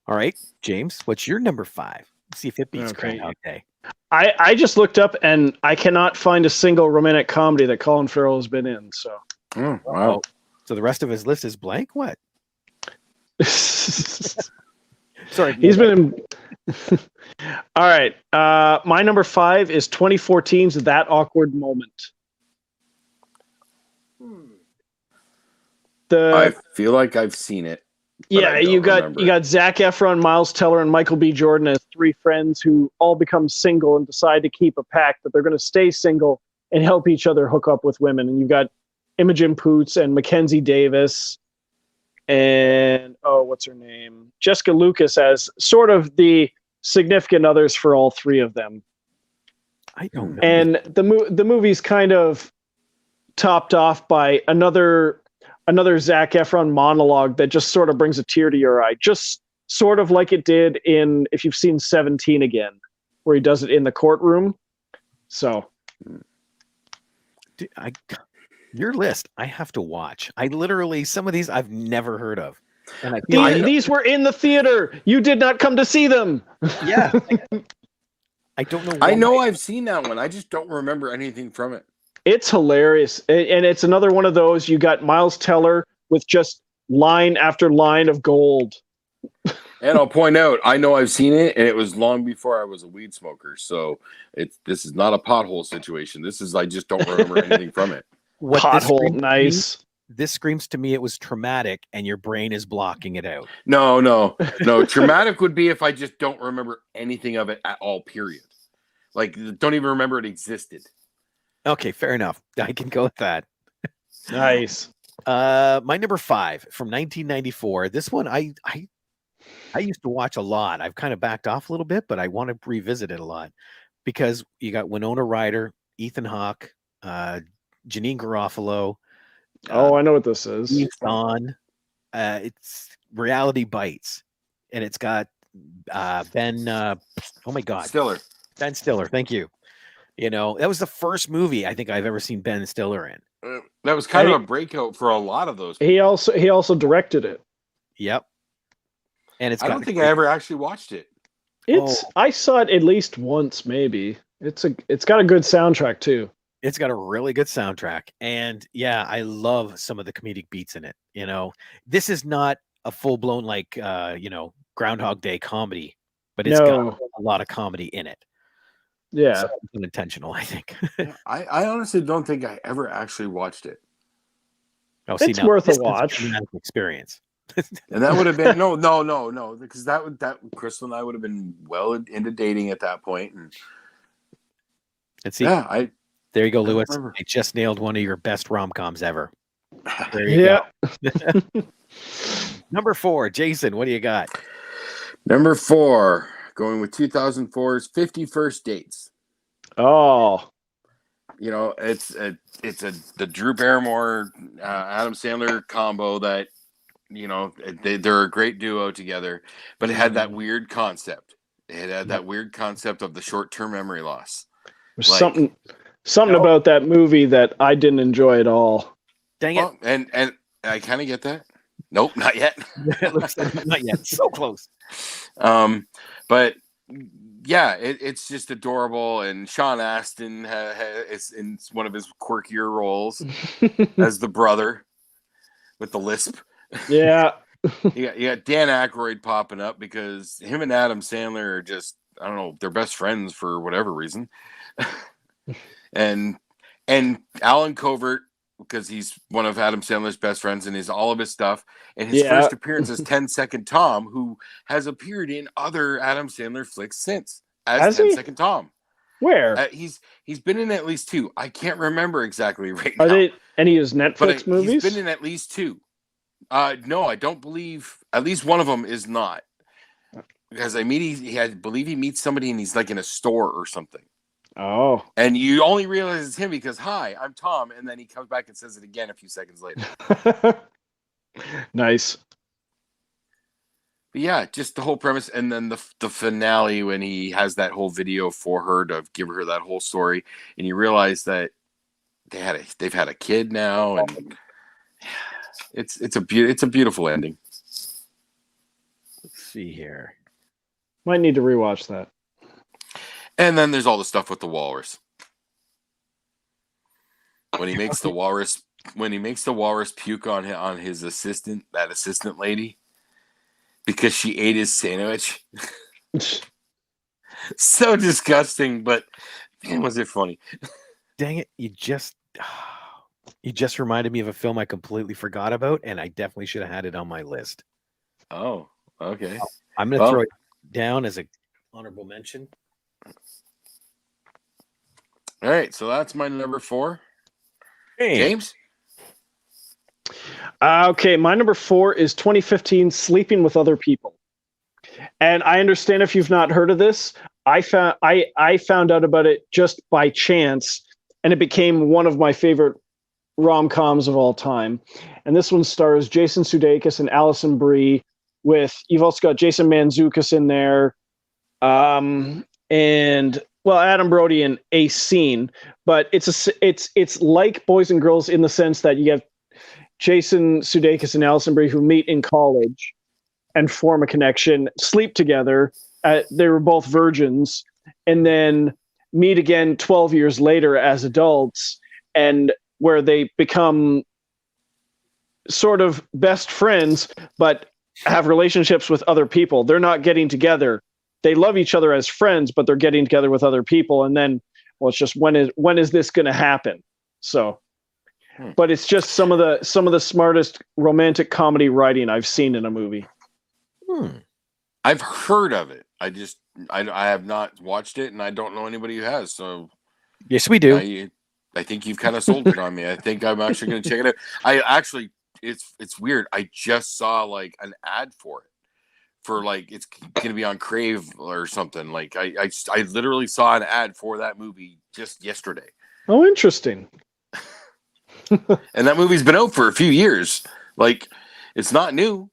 All right, James, what's your number 5? Let's see if it beats Okay. Groundhog Day. I just looked up and I cannot find a single romantic comedy that Colin Farrell has been in. So Wow. Oh, so the rest of his list is blank? What? Sorry. he's been in. All right. My number 5 is 2014's That Awkward Moment. I feel like I've seen it. but I don't You remember. got Zac Efron, Miles Teller, and Michael B. Jordan as 3 friends who all become single and decide to keep a pact that they're going to stay single and help each other hook up with women. And you've got Imogen Poots and Mackenzie Davis and what's her name? Jessica Lucas as sort of the significant others for all 3 of them. I don't know. And the movie's kind of topped off by another Zac Efron monologue that just sort of brings a tear to your eye, just sort of like it did in, if you've seen 17 Again, where he does it in the courtroom. So Dude, your list, I have to watch. I literally, some of these I've never heard of. And I feel these were in the theater. You did not come to see them. yeah. I don't know. I know I've seen that one. I just don't remember anything from it. It's hilarious. And it's another one of those, you got Miles Teller with just line after line of gold. And I'll point out, I know I've seen it, and it was long before I was a weed smoker. So this is not a pothole situation. This is, I just don't remember anything from it. What Pothole, nice. This screams to me it was traumatic, and your brain is blocking it out. No. Traumatic would be if I just don't remember anything of it at all, period. Like, don't even remember it existed. Okay, fair enough. I can go with that. Nice. My number 5 from 1994. This one I used to watch a lot. I've kind of backed off a little bit, but I want to revisit it a lot because you got Winona Ryder, Ethan Hawke, Janine Garofalo. I know what this is. Eve Dawn. It's Reality Bites, and it's got Ben. Oh my God, Stiller. Ben Stiller. Thank you. That was the first movie I think I've ever seen Ben Stiller in. That was kind of a breakout for a lot of those. He also directed it. Yep. And I don't think I ever actually watched it. I saw it at least once, maybe. It's got a good soundtrack too. It's got a really good soundtrack, and yeah, I love some of the comedic beats in it. This is not a full blown Groundhog Day comedy, but it's got a lot of comedy in it. Yeah, so it's unintentional, I think. I honestly don't think I ever actually watched it. It's worth a watch. Experience. And that would have been no, because that Crystal and I would have been well into dating at that point. And let's see. Yeah, there you go, Lewis. I just nailed one of your best rom-coms ever. There you go. Number 4, Jason, what do you got? Number 4, going with 2004's 50 First Dates. Oh, it's the Drew Barrymore, Adam Sandler combo that, they're a great duo together, but it had that weird concept. It had that weird concept of the short-term memory loss. There's something about that movie that I didn't enjoy at all. Dang it. And I kind of get that. Nope, not yet. It looks like not yet. So close. But yeah, it's just adorable. And Sean Astin is in one of his quirkier roles as the brother with the lisp. Yeah. You got Dan Aykroyd popping up because him and Adam Sandler are just, I don't know, they're best friends for whatever reason. and Alan Covert, because he's one of Adam Sandler's best friends and is all of his stuff. And his first appearance is 10 Second Tom, who has appeared in other Adam Sandler flicks since as 10 Second Tom. Where? He's been in at least 2. I can't remember exactly right now. Are they any of his Netflix movies? He's been in at least 2. No, I don't believe. At least one of them is not. Because I believe he meets somebody and he's like in a store or something. Oh. And you only realize it's him because, hi, I'm Tom. And then he comes back and says it again a few seconds later. Nice. But yeah, just the whole premise. And then the finale when he has that whole video for her to give her that whole story. And you realize that they've had a kid now. And it's a beautiful ending. Let's see here. Might need to rewatch that. And then there's all the stuff with the walrus. When he makes the walrus puke on his assistant, that assistant lady, because she ate his sandwich. So disgusting, but man, was it funny. Dang it, you just reminded me of a film I completely forgot about, and I definitely should have had it on my list. Oh, okay. I'm going to throw it down as a honorable mention. All right, so that's my number 4. Hey. James? Okay, my number 4 is 2015 Sleeping with Other People. And I understand if you've not heard of this. I found out about it just by chance, and it became one of my favorite rom-coms of all time. And this one stars Jason Sudeikis and Alison Brie. You've also got Jason Mantzoukas in there, and Adam Brody in a scene. But it's like Boys and Girls in the sense that you have Jason Sudeikis and Alison Brie who meet in college and form a connection, sleep together. They were both virgins, and then meet again 12 years later as adults, and where they become sort of best friends, but have relationships with other people. They're not getting together. They love each other as friends, but they're getting together with other people. And then, it's just when is this going to happen? So, but it's just some of the smartest romantic comedy writing I've seen in a movie. I've heard of it. I have not watched it, and I don't know anybody who has. So yes, we do. I think you've kind of sold it on me. I think I'm actually going to check it out. It's weird. I just saw like an ad for it. For like it's going to be on Crave or something. Like I literally saw an ad for that movie just yesterday. Oh, interesting. And that movie's been out for a few years. Like it's not new,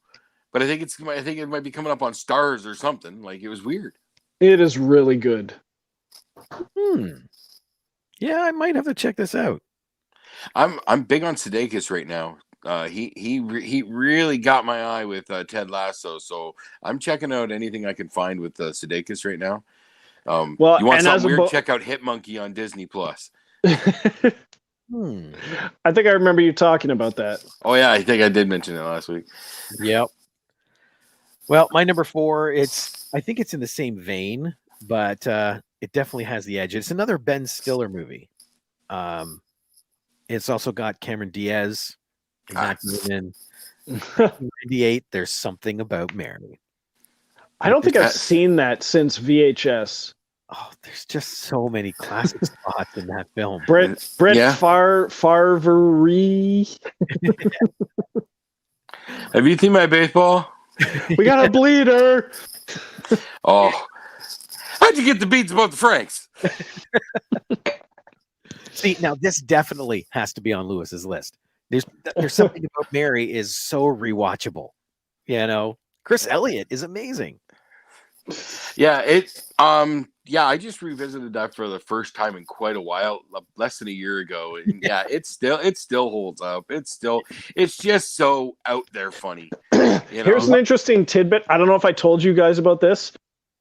but I think it might be coming up on Stars or something. Like it was weird. It is really good. Yeah, I might have to check this out. I'm big on Sudeikis right now. He really got my eye with Ted Lasso, so I'm checking out anything I can find with Sudeikis right now. You want something weird? Check out Hit Monkey on Disney Plus. I think I remember you talking about that. Oh yeah, I think I did mention it last week. Yep. Well, my number 4, I think it's in the same vein, but it definitely has the edge. It's another Ben Stiller movie. It's also got Cameron Diaz. In 1998, There's Something About Mary. I don't think I've seen that since VHS. Oh, there's just so many classic spots in that film. Brett Favre. Have you seen my baseball? We got a bleeder. Oh, how'd you get the beats about the Franks? See, now this definitely has to be on Lewis's list. There's Something About Mary is so rewatchable. Chris Elliott is amazing. Yeah, I just revisited that for the first time in quite a while, less than a year ago. And yeah, it still holds up. It's just so out there funny. Here's an interesting tidbit. I don't know if I told you guys about this.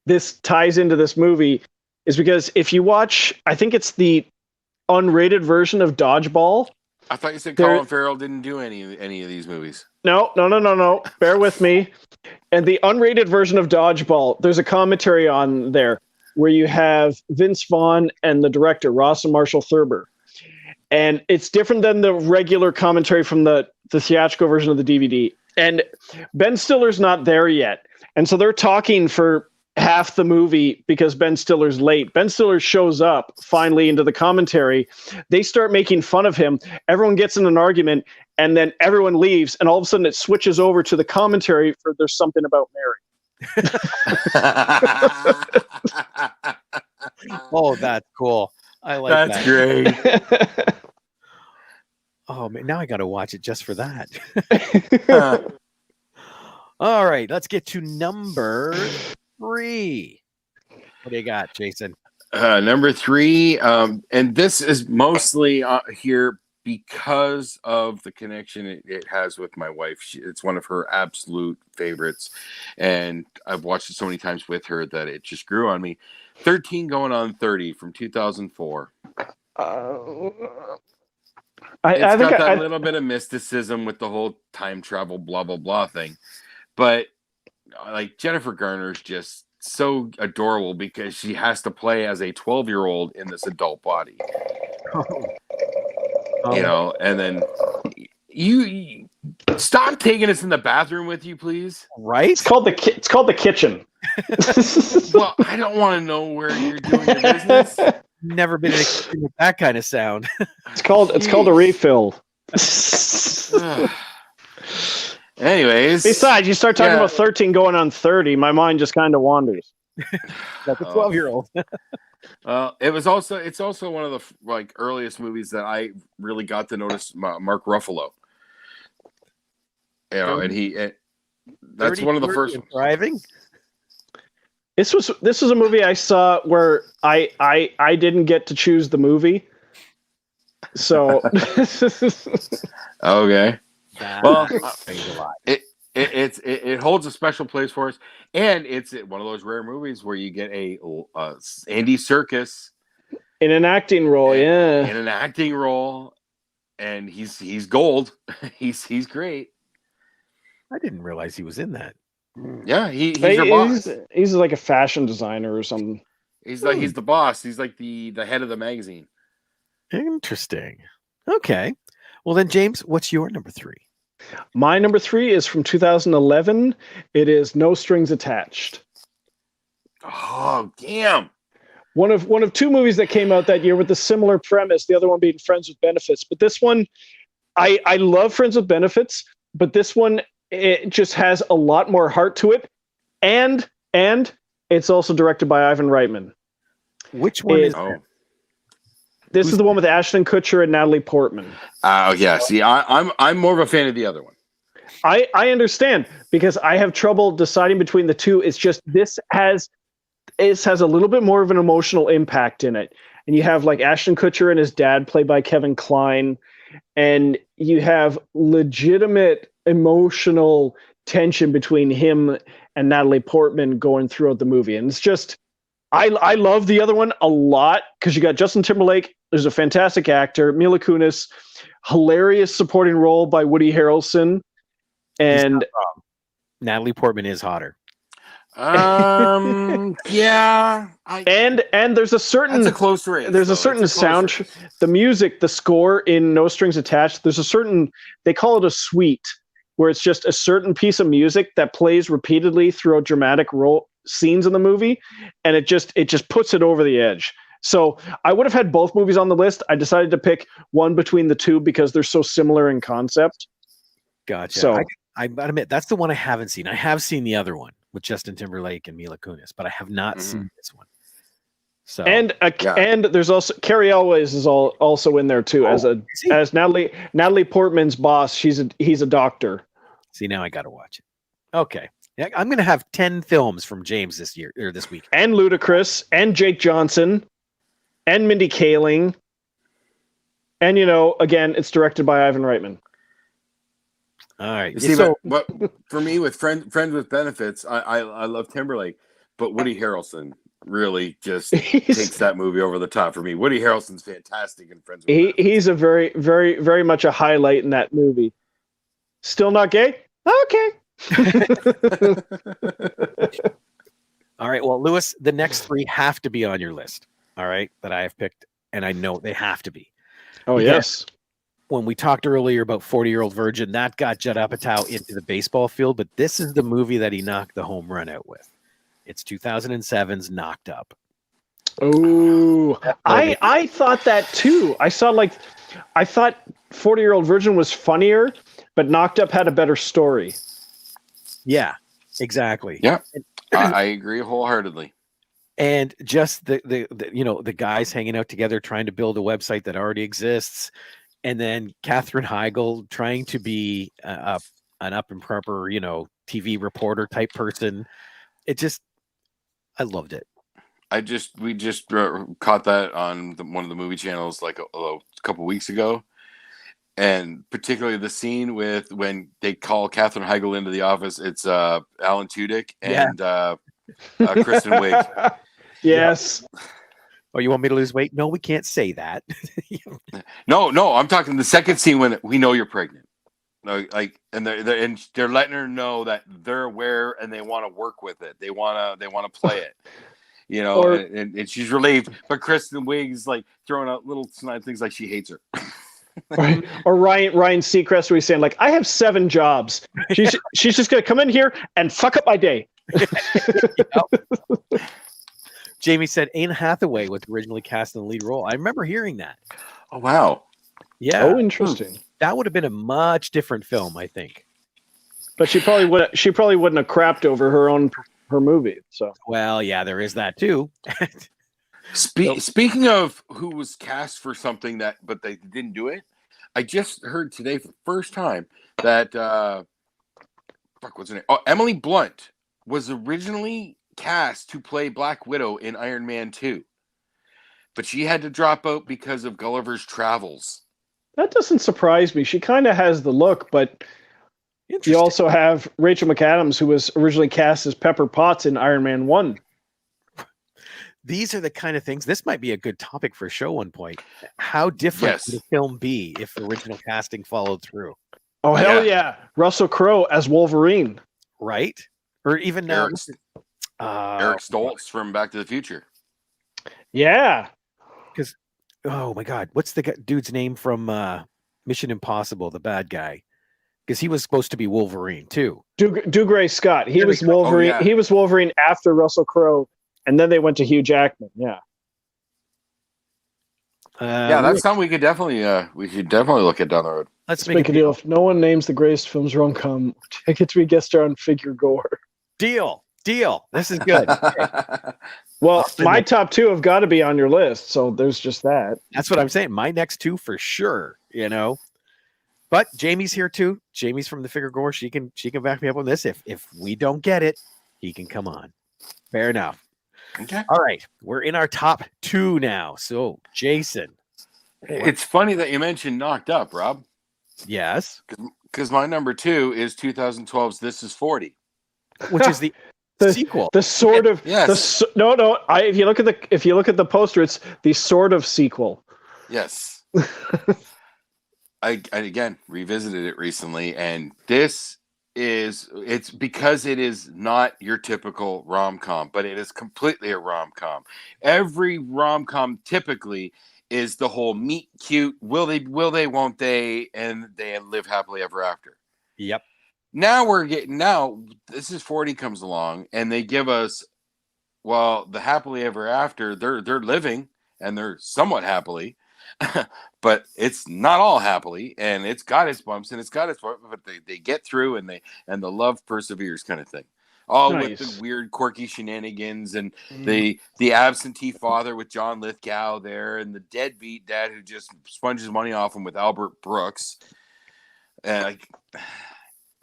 This ties into this movie, is because if you watch, I think it's the unrated version of Dodgeball. I thought you said Colin Farrell didn't do any of these movies. No. Bear with me. And the unrated version of Dodgeball, there's a commentary on there where you have Vince Vaughn and the director, Ross and Marshall Thurber. And it's different than the regular commentary from the theatrical version of the DVD. And Ben Stiller's not there yet. And so they're talking for half the movie because Ben Stiller's late. Ben Stiller shows up finally into the commentary. They start making fun of him. Everyone gets in an argument, and then everyone leaves. And all of a sudden it switches over to the commentary for There's Something About Mary. Oh, that's cool. I like That's that. great. Oh man, now I got to watch it just for that. All right, let's get to number 3. What do you got, Jason? Number 3, and this is mostly here because of the connection it has with my wife. It's one of her absolute favorites, and I've watched it so many times with her that it just grew on me. 13 Going on 30 from 2004. It's got that little bit of mysticism with the whole time travel, blah, blah, blah thing. But like Jennifer Garner's just so adorable because she has to play as a 12-year-old in this adult body. You know, and then you stop taking us in the bathroom with you, please. Right? It's called the kitchen. Well, I don't want to know where you're doing your business. Never been in a kitchen with that kind of sound. It's called a refill. Anyways, besides, you start talking about 13 Going on 30, my mind just kind of wanders. Like a 12-year-old. It's also one of the earliest movies that I really got to notice Mark Ruffalo. You know, that's one of the first ones. Driving. This was a movie I saw where I didn't get to choose the movie. So okay. Well, it holds a special place for us, and it's one of those rare movies where you get a Andy Serkis in an acting role, in an acting role, and he's gold. he's great. I didn't realize he was in that. Yeah, he's your boss. He's like a fashion designer or something. He's the boss. He's like the head of the magazine. Interesting. Okay. Well then, James, what's your number 3? My number 3 is from 2011. It is No Strings Attached. Oh, damn. One of 2 movies that came out that year with a similar premise, the other one being Friends with Benefits. But this one, I love Friends with Benefits, but this one, it just has a lot more heart to it. And it's also directed by Ivan Reitman. Which one is This is the one with Ashton Kutcher and Natalie Portman. Yeah. See, I'm more of a fan of the other one. I understand because I have trouble deciding between the two. It's just this has a little bit more of an emotional impact in it. And you have like Ashton Kutcher and his dad played by Kevin Kline. And you have legitimate emotional tension between him and Natalie Portman going throughout the movie. And it's just, I love the other one a lot because you got Justin Timberlake. There's a fantastic actor, Mila Kunis, hilarious supporting role by Woody Harrelson. And Natalie Portman is hotter. Yeah. And there's a certain that's a close race. There's a certain sound, the music, the score in No Strings Attached. There's a certain, they call it a suite, where it's just a certain piece of music that plays repeatedly throughout dramatic scenes in the movie, and it just puts it over the edge. So I would have had both movies on the list. I decided to pick one between the two because they're so similar in concept. Gotcha. So I admit that's the one I haven't seen. I have seen the other one with Justin Timberlake and Mila Kunis, but I have not seen this one. So and there's also Carrie Elways is also in there too as Natalie Portman's boss. He's a doctor. See, now I got to watch it. Okay. Yeah, I'm going to have 10 films from James this year or this week. And Ludacris and Jake Johnson and Mindy Kaling. And again, it's directed by Ivan Reitman. All right. See, but for me, with Friends with Benefits, I love Timberlake, but Woody Harrelson really just takes that movie over the top for me. Woody Harrelson's fantastic in Friends with Benefits. He's a very, very, very much a highlight in that movie. Still not gay? Okay. All right. Well, Lewis, the next 3 have to be on your list. All right, that I have picked, and I know they have to be. Oh, Because yes. when we talked earlier about 40-Year-Old Virgin, that got Judd Apatow into the baseball field, but this is the movie that he knocked the home run out with. It's 2007's Knocked Up. Oh, I thought that too. I thought 40-Year-Old Virgin was funnier, but Knocked Up had a better story. Yeah, exactly. Yeah, I agree wholeheartedly. And just the guys hanging out together trying to build a website that already exists, and then Katherine Heigl trying to be an up and proper TV reporter type person. I loved it. We just caught that on one of the movie channels like a couple weeks ago, and particularly the scene with when they call Katherine Heigl into the office. It's Alan Tudyk and Kristen Wiig. Yes. Oh, you want me to lose weight? No, we can't say that. No, I'm talking the second scene when we know you're pregnant. Like, and they're letting her know that they're aware and they want to work with it. They want to play it. And she's relieved, but Kristen Wiig's like throwing out little snide things like she hates her. Right. Or Ryan Seacrest, where he's saying like, I have 7 jobs. She's just gonna come in here and fuck up my day. Jamie said Anne Hathaway was originally cast in the lead role. I remember hearing that. Oh wow. Yeah. Oh, interesting. That would have been a much different film, I think. But she probably wouldn't have crapped over her movie. So well, yeah, there is that too. Speaking of who was cast for something but they didn't do it, I just heard today for the first time that what's her name? Oh, Emily Blunt was originally cast to play Black Widow in Iron Man 2, but she had to drop out because of Gulliver's Travels. That doesn't surprise me. She kind of has the look, but you also have Rachel McAdams, who was originally cast as Pepper Potts in Iron Man 1. These are the kind of things. This might be a good topic for a show one point. How different would the film be if the original casting followed through? Oh, hell yeah. Russell Crowe as Wolverine. Right? Or even now. Eric Stoltz from Back to the Future. Yeah. Because, oh my God, what's the dude's name from Mission Impossible, the bad guy? Because he was supposed to be Wolverine too. Dougray Scott. He was Wolverine. Oh, yeah. He was Wolverine after Russell Crowe, and then they went to Hugh Jackman. Yeah. That's something we should definitely look at down the road. Let's make a deal. If no one names the greatest films rom-com, I get to be guest star on Figure Gore. Deal. This is good. Okay. Well, my top 2 have got to be on your list, so there's just that. That's what I'm saying. My next 2 for sure, But Jamie's here too. Jamie's from the Figure Gore. She can back me up on this. If we don't get it, he can come on. Fair enough. Okay. All right. We're in our top 2 now. So Jason. It's funny that you mentioned Knocked Up, Rob. Yes. Because my number 2 is 2012's This Is 40. Which is the sequel. The sort of yes. If you look at the poster, it's the sort of sequel. Yes. I again revisited it recently, and it's because it is not your typical rom-com, but it is completely a rom-com. Every rom-com typically is the whole meet cute, will they, won't they, and they live happily ever after. Yep. Now This Is 40 comes along, and they give us, the happily ever after. They're living, and they're somewhat happily, but it's not all happily, and it's got its bumps and it's got its bumps, but they get through, and the love perseveres, kind of thing. All nice. With the weird, quirky shenanigans, and the absentee father with John Lithgow there, and the deadbeat dad who just sponges money off him with Albert Brooks.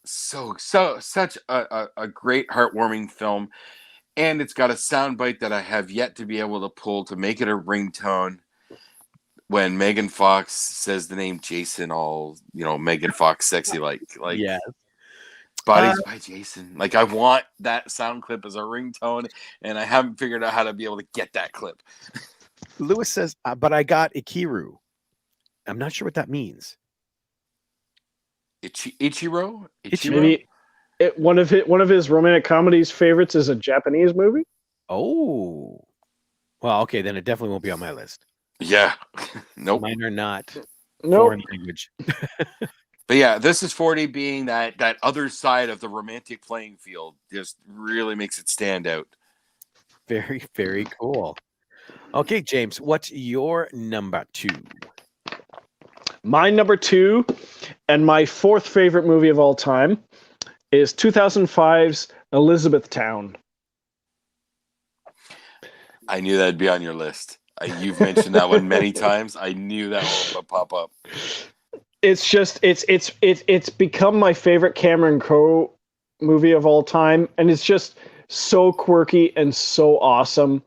Such a great, heartwarming film, and it's got a soundbite that I have yet to be able to pull to make it a ringtone. When Megan Fox says the name Jason, all Megan Fox sexy, like yeah. Bodies by Jason. Like, I want that sound clip as a ringtone, and I haven't figured out how to be able to get that clip. Lewis says, but I got Ikiru. I'm not sure what that means. Ichiro? Maybe one of his romantic comedies favorites is a Japanese movie. Oh, well, okay, then it definitely won't be on my list. Yeah. Nope. Mine are not Nope. foreign language. But yeah, this is 40 being that other side of the romantic playing field just really makes it stand out. Very, very cool. Okay, James, what's your number 2? My number 2 and my 4th favorite movie of all time is 2005's Elizabethtown. I knew that'd be on your list. You've mentioned that one many times. I knew that one would pop up. It's just it's become my favorite Cameron Crowe movie of all time, and it's just so quirky and so awesome.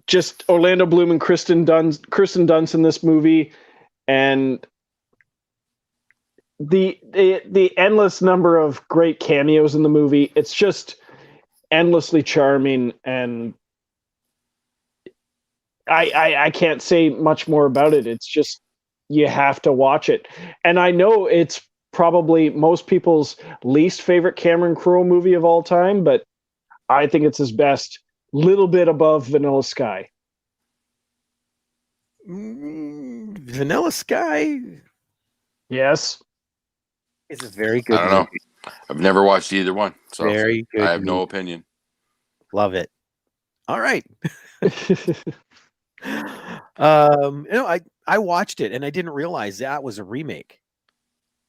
Just Orlando Bloom and Kristen Dunst in this movie, and the endless number of great cameos in the movie. It's just endlessly charming, and I can't say much more about it. It's just, you have to watch it. And I know it's probably most people's least favorite Cameron Crowe movie of all time, but I think it's his best. Little bit above Vanilla Sky. Vanilla Sky? Yes. It's a very good I don't know. movie. I've never watched either one, so Very good I have no movie. opinion. Love it. All right. I watched it and I didn't realize that was a remake.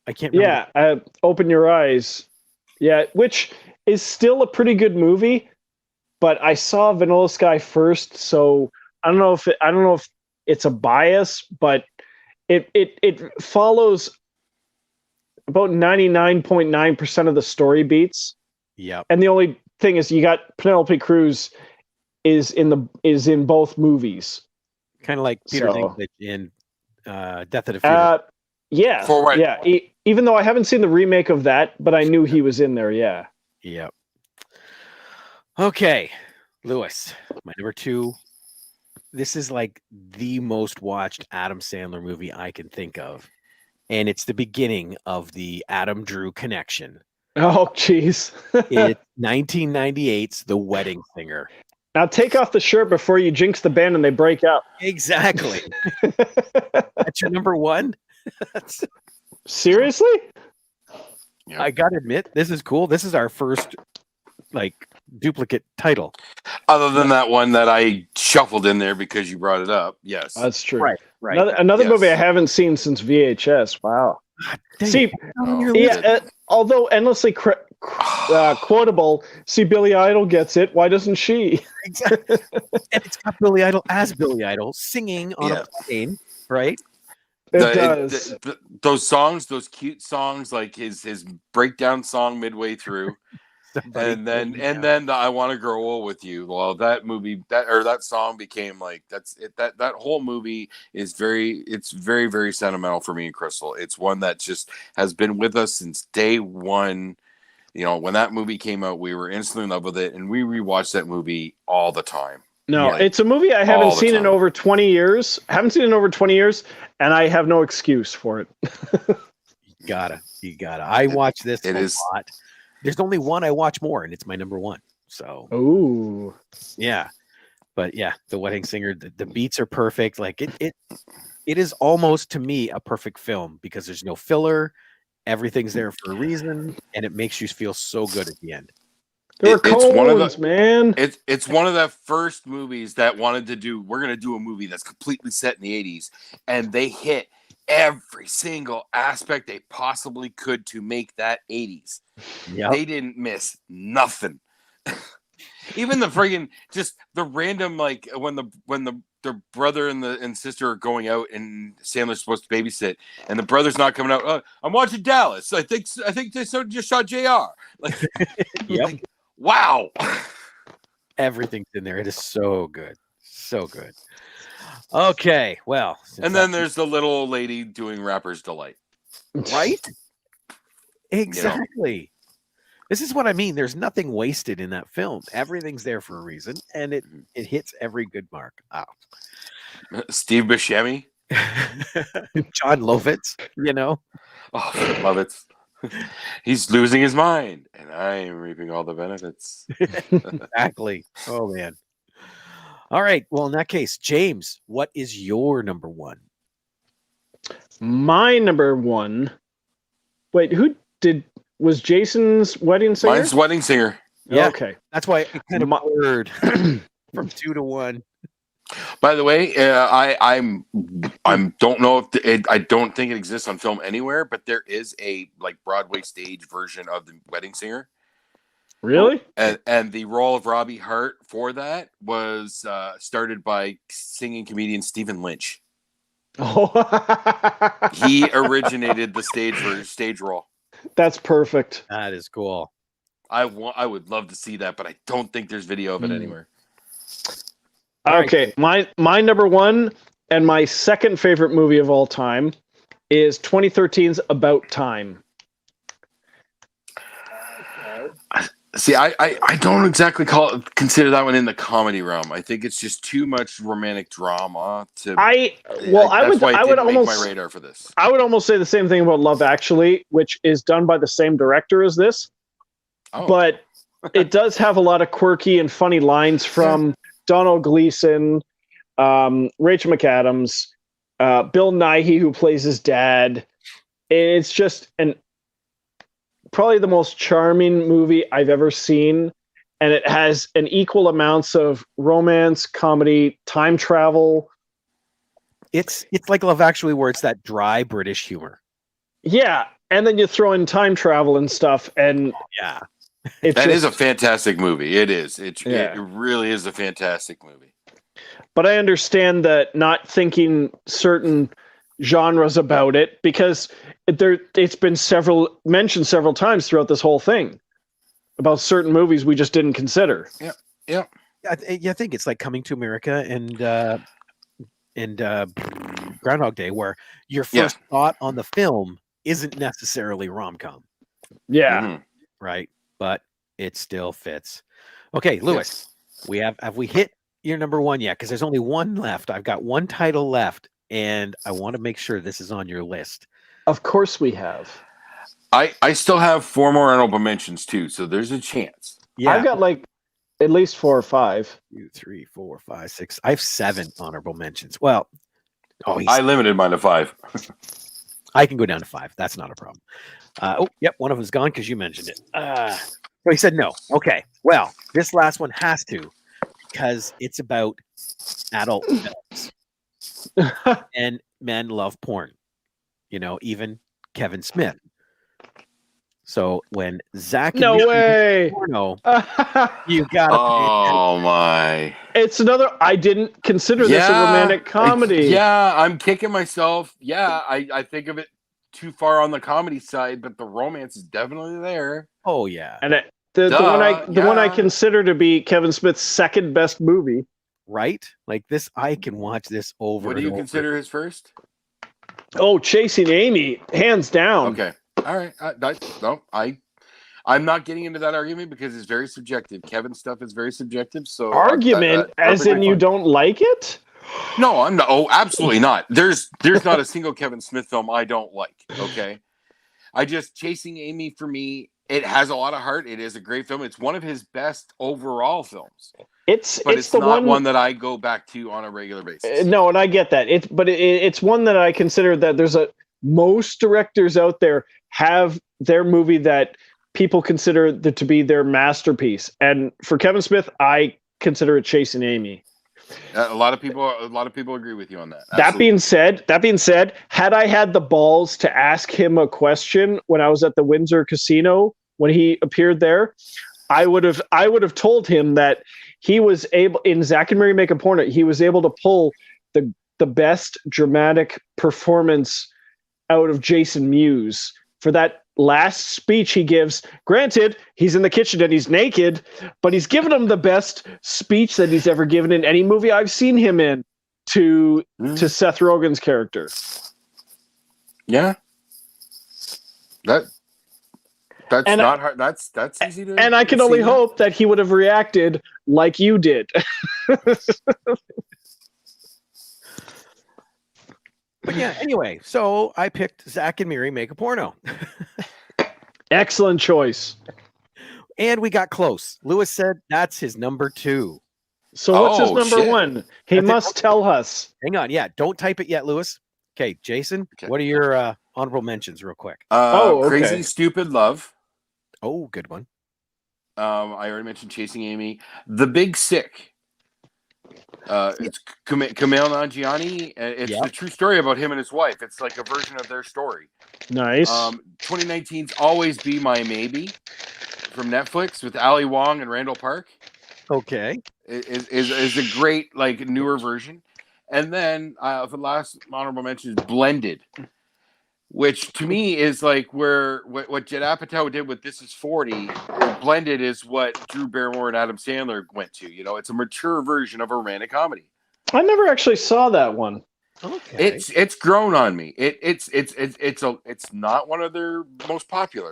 I can't remember. Yeah, Open Your Eyes. Yeah, which is still a pretty good movie, but I saw Vanilla Sky first, so I don't know if it's a bias, but it follows about 99.9% of the story beats. Yep. And the only thing is, you got Penelope Cruz is in both movies. Kind of like Peter So- Dinklage in Death at a Funeral. Yeah, For what? yeah. Even though I haven't seen the remake of that, but I knew he was in there. Yeah. Yep. Okay, Lewis, my number 2. This is like the most watched Adam Sandler movie I can think of. And it's the beginning of the Adam Drew connection. Oh, jeez. It's 1998's The Wedding Singer. Now take off the shirt before you jinx the band and they break up. Exactly. That's your number 1? Seriously? Yeah. I gotta admit, this is cool. This is our first duplicate title. Other than that one that I shuffled in there because you brought it up. Yes. That's true. Right. Another Yes. movie I haven't seen since VHS. Wow. Dang See, it. On your yeah, list. although endlessly quotable, see, Billy Idol gets it. Why doesn't she? Exactly. And it's got Billy Idol as Billy Idol singing on Yeah. a plane, right? It does. Those songs, those cute songs, like his breakdown song midway through, and then the I Want to Grow Old with You. Well, that movie, that song became like, that's it. That whole movie is very, very sentimental for me and Crystal. It's one that just has been with us since day one. You know, when that movie came out, we were instantly in love with it, and we rewatched that movie all the time. No, Like, it's a movie I haven't all the seen in time. over 20 years. Haven't seen it in over 20 years, and I have no excuse for it. You gotta. I watch this It a is- lot. There's only one I watch more, and it's my number 1. So Ooh. yeah. But yeah, The Wedding Singer, the beats are perfect. Like it is almost, to me, a perfect film because there's no filler. Everything's there for a reason, and it makes you feel so good at the end. There were It's one of the- cones, man. It's one of the first movies that wanted to do, we're going to do a movie that's completely set in the 80s, and they hit every single aspect they possibly could to make that 80s. Yeah. They didn't miss nothing. Even the friggin' just the random, like when the brother and sister are going out and Sandler's supposed to babysit and the brother's not coming out. I'm watching Dallas. I think they just shot JR. Like, Yep. like, wow. Everything's in there. It is so good. So good. Okay. Well, since And then that- there's the little old lady doing Rapper's Delight. right? Exactly. This is what I mean. There's nothing wasted in that film. Everything's there for a reason, and it hits every good mark. Oh, Steve Buscemi. John Lovitz, you know. Oh, love it. He's losing his mind, and I am reaping all the benefits. Exactly. Oh man. All right. Well, in that case, James, what is your number one? My number one. Wait, was Jason's Wedding Singer? Mine's Wedding Singer. Yeah. Okay. That's why I kind of blurred from 2 to 1. By the way, I don't know if I don't think it exists on film anywhere, but there is a like Broadway stage version of the Wedding Singer. Really? And the role of Robbie Hart for that was started by singing comedian Stephen Lynch. Oh, He originated the stage role. that's perfect. That is cool. I would love to see that, but I don't think there's video of it anywhere. Okay, my number one and my second favorite movie of all time is 2013's About Time. See, I don't exactly consider that one in the comedy realm. I think it's just too much romantic drama to. I would almost make my radar for this. I would almost say the same thing about Love Actually, which is done by the same director as this, but it does have a lot of quirky and funny lines from Donald Gleason, Rachel McAdams, Bill Nighy, who plays his dad. It's just probably the most charming movie I've ever seen, and it has an equal amounts of romance, comedy, time travel. It's like Love Actually, where it's that dry British humor. Yeah, and then you throw in time travel and stuff, and yeah, that is a fantastic movie. It is. It Yeah. really is a fantastic movie. But I understand that not thinking certain genres about it, because it's been mentioned several times throughout this whole thing about certain movies we just didn't consider. Yeah. I think it's like Coming to America and Groundhog Day, where your first thought on the film isn't necessarily rom-com. Yeah. Mhm. Right? But it still fits. Okay, Lewis, have we hit your number one yet? Because there's only one left. I've got one title left, and I want to make sure this is on your list. Of course we have. I still have 4 more honorable mentions too, so there's a chance. Yeah, I've got like at least 4 or 5. 2, 3, 4, 5, 6. I have 7 honorable mentions. Well, I limited mine to 5. I can go down to 5. That's not a problem. One of them's gone because you mentioned it. So he said no. Okay. Well, this last one has to, because it's about adult films. And men love porn. Even Kevin Smith. So when Zach No way. porno, you gotta. Oh my! It's another. I didn't consider this a romantic comedy. Yeah, I'm kicking myself. Yeah, I think of it too far on the comedy side, but the romance is definitely there. Oh yeah, and the one I consider to be Kevin Smith's second best movie. Right? Like this, I can watch this over. What do you consider his first? Oh, Chasing Amy, hands down. Okay. All right. I'm not getting into that argument because it's very subjective. Kevin's stuff is very subjective. So argument, as in you don't like it? No, I'm not. Oh, absolutely not. There's not a single Kevin Smith film I don't like. Okay. Chasing Amy for me, it has a lot of heart. It is a great film. It's one of his best overall films. It's the not one that I go back to on a regular basis. No, and I get that. It's one that I consider that most directors out there have their movie that people consider to be their masterpiece. And for Kevin Smith, I consider it Chasing Amy. A lot of people agree with you on that. That being said, had I had the balls to ask him a question when I was at the Windsor Casino when he appeared there, I would have told him that he was able, in Zack and Mary Make a Porno, he was able to pull the best dramatic performance out of Jason Mewes for that last speech he gives. Granted, he's in the kitchen and he's naked, but he's given him the best speech that he's ever given in any movie I've seen him in to Seth Rogen's character. Yeah. That's not hard. That's easy to. And I can only hope that he would have reacted like you did. But yeah, anyway, so I picked Zach and Miri Make a Porno. Excellent choice. And we got close. Lewis said that's his number 2. So what's his number shit. 1? He That's it. must tell us. Hang on. Yeah, don't type it yet, Lewis. Okay, Jason, what are your honorable mentions real quick? Crazy Stupid Love. Oh, good one. I already mentioned Chasing Amy. The Big Sick. It's Kumail Nanjiani. It's the true story about him and his wife. It's like a version of their story. Nice. 2019's Always Be My Maybe from Netflix with Ali Wong and Randall Park. Okay. Is a great like newer version. And then the last honorable mention is Blended, which to me is like where what Judd Apatow did with This Is 40. Blended is what Drew Barrymore and Adam Sandler went to. You know, it's a mature version of a romantic comedy. I never actually saw that one. Okay. It's grown on me. It's not one of their most popular.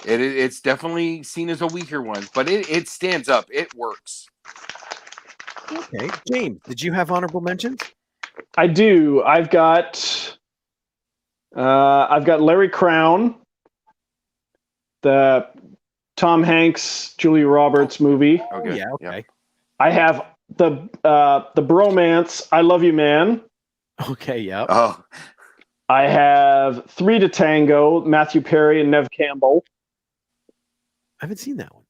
It's definitely seen as a weaker one, but it stands up. It works. Okay, James, did you have honorable mentions? I do. I've got Larry Crown, the Tom Hanks, Julia Roberts movie. Okay. Yeah, okay. I have the bromance, I Love You Man. Okay, yeah. Oh, I have 3 to Tango, Matthew Perry and Nev Campbell. I haven't seen that one.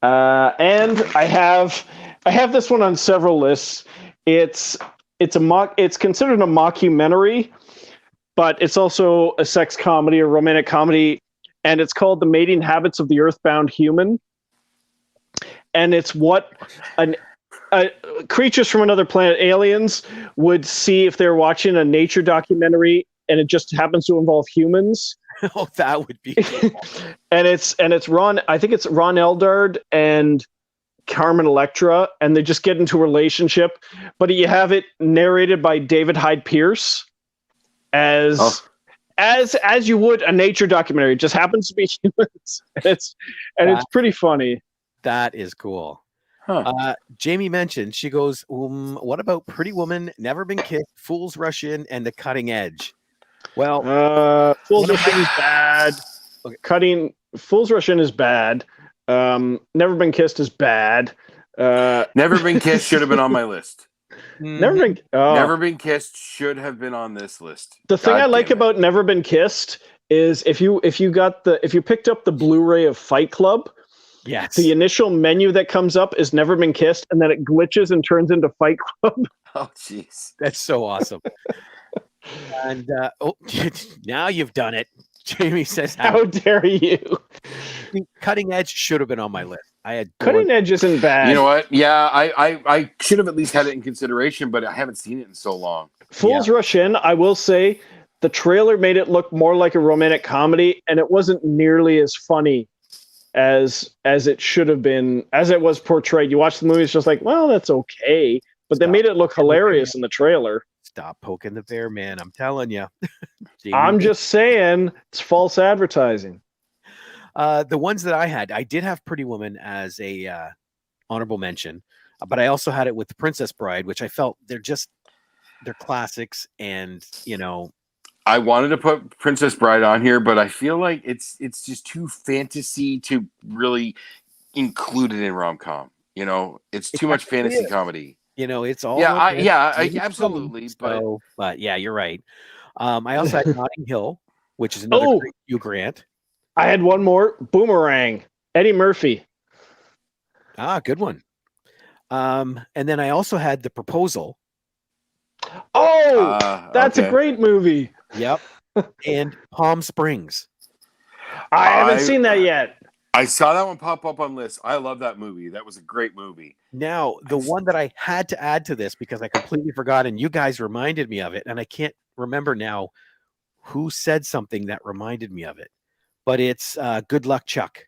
And I have this one on several lists. It's considered a mockumentary, but it's also a sex comedy, a romantic comedy, and it's called The Mating Habits of the Earthbound Human. And it's what creatures from another planet, aliens, would see if they're watching a nature documentary and it just happens to involve humans. Oh, that would be cool. and it's Ron, I think it's Ron Eldard and Carmen Electra, and they just get into a relationship, but you have it narrated by David Hyde Pierce as you would a nature documentary. It just happens to be humans. It's pretty funny. That is cool. huh. Jamie mentioned, she goes, what about Pretty Woman, Never Been Kissed, Fools Rush In, and The Cutting Edge? Well, Fools Rush In is bad. Okay. Fools Rush In is bad. Never Been Kissed is bad. Never Been Kissed should have been on my list. Never Been Kissed should have been on this list. The thing I like about Never Been Kissed is if you picked up the Blu-ray of Fight Club, yes, the initial menu that comes up is Never Been Kissed, and then it glitches and turns into Fight Club. Oh, jeez. that's so awesome. And now you've done it. Jamie says, How dare you? Cutting Edge should have been on my list. I had Cutting Edge isn't bad. You know what? Yeah, I should have at least had it in consideration, but I haven't seen it in so long. Fools Rush In, I will say, the trailer made it look more like a romantic comedy, and it wasn't nearly as funny as it should have been, as it was portrayed. You watch the movie, it's just like, well, that's okay. But they made it look hilarious in the trailer. Stop poking the bear, man. I'm telling you. I'm just saying, it's false advertising. The ones that I had, I did have Pretty Woman as a honorable mention, but I also had it with The Princess Bride, which I felt they're classics, and I wanted to put Princess Bride on here, but I feel like it's just too fantasy to really include it in rom-com. It's too much fantasy comedy. It's all absolutely. But yeah, you're right. I also had Notting Hill, which is another great Hugh Grant. I had one more, Boomerang, Eddie Murphy. Good one. And then I also had The Proposal. That's a great movie. Yep. And Palm Springs. I haven't seen that yet. I saw that one pop up on lists. I love that movie. That was a great movie. Now, the one that I had to add to this because I completely forgot, and you guys reminded me of it, and I can't remember now who said something that reminded me of it, but it's Good Luck Chuck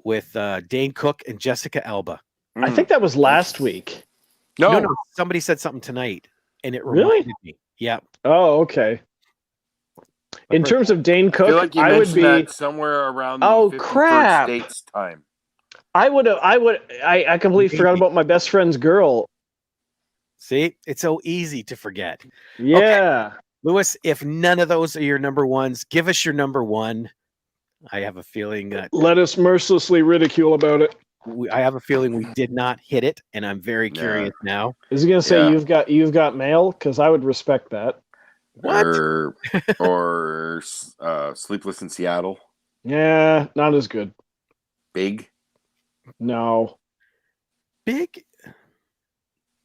with Dane Cook and Jessica Alba. I think that was last week. No, somebody said something tonight, and it reminded me. Yeah. Oh, okay. In terms of Dane Cook, I feel like you I would mentioned be that somewhere around the 51st States time. I completely forgot about My Best Friend's Girl. See, it's so easy to forget. Yeah. Lewis, if none of those are your number ones, give us your number one. I have a feeling that Let us mercilessly ridicule about it. I have a feeling we did not hit it, and I'm very curious now. Is he gonna say Yeah. you've got mail? Because I would respect that. What? Or Sleepless in Seattle. Yeah, not as good. Big. No. Big?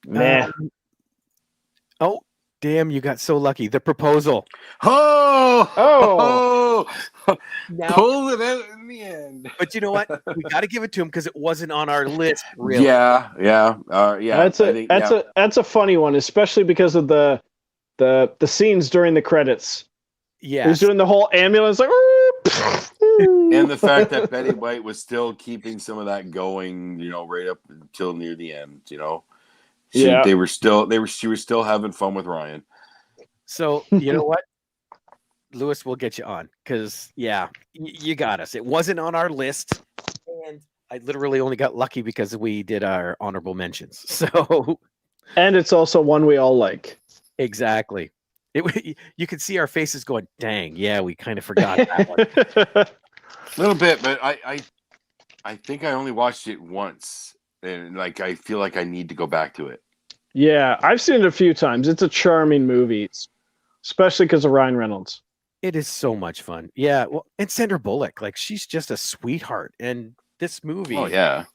Nah. Oh, damn, you got so lucky. The Proposal. Oh! Now, Pulled it out in the end. but you know what? We got to give it to him because it wasn't on our list, really. Yeah. That's a funny one, especially because of the scenes during the credits. Yeah. He's doing the whole ambulance like And the fact that Betty White was still keeping some of that going, right up until near the end, She was still having fun with Ryan. So, you know what? Lewis, we'll get you on because, you got us. It wasn't on our list, and I literally only got lucky because we did our honorable mentions. So, and it's also one we all like. Exactly. You could see our faces going, dang, yeah, we kind of forgot that one. A little bit, but I think I only watched it once, and I feel like I need to go back to it. Yeah, I've seen it a few times. It's a charming movie, especially because of Ryan Reynolds. It is so much fun. Yeah, well, and Sandra Bullock, she's just a sweetheart. And this movie, oh yeah,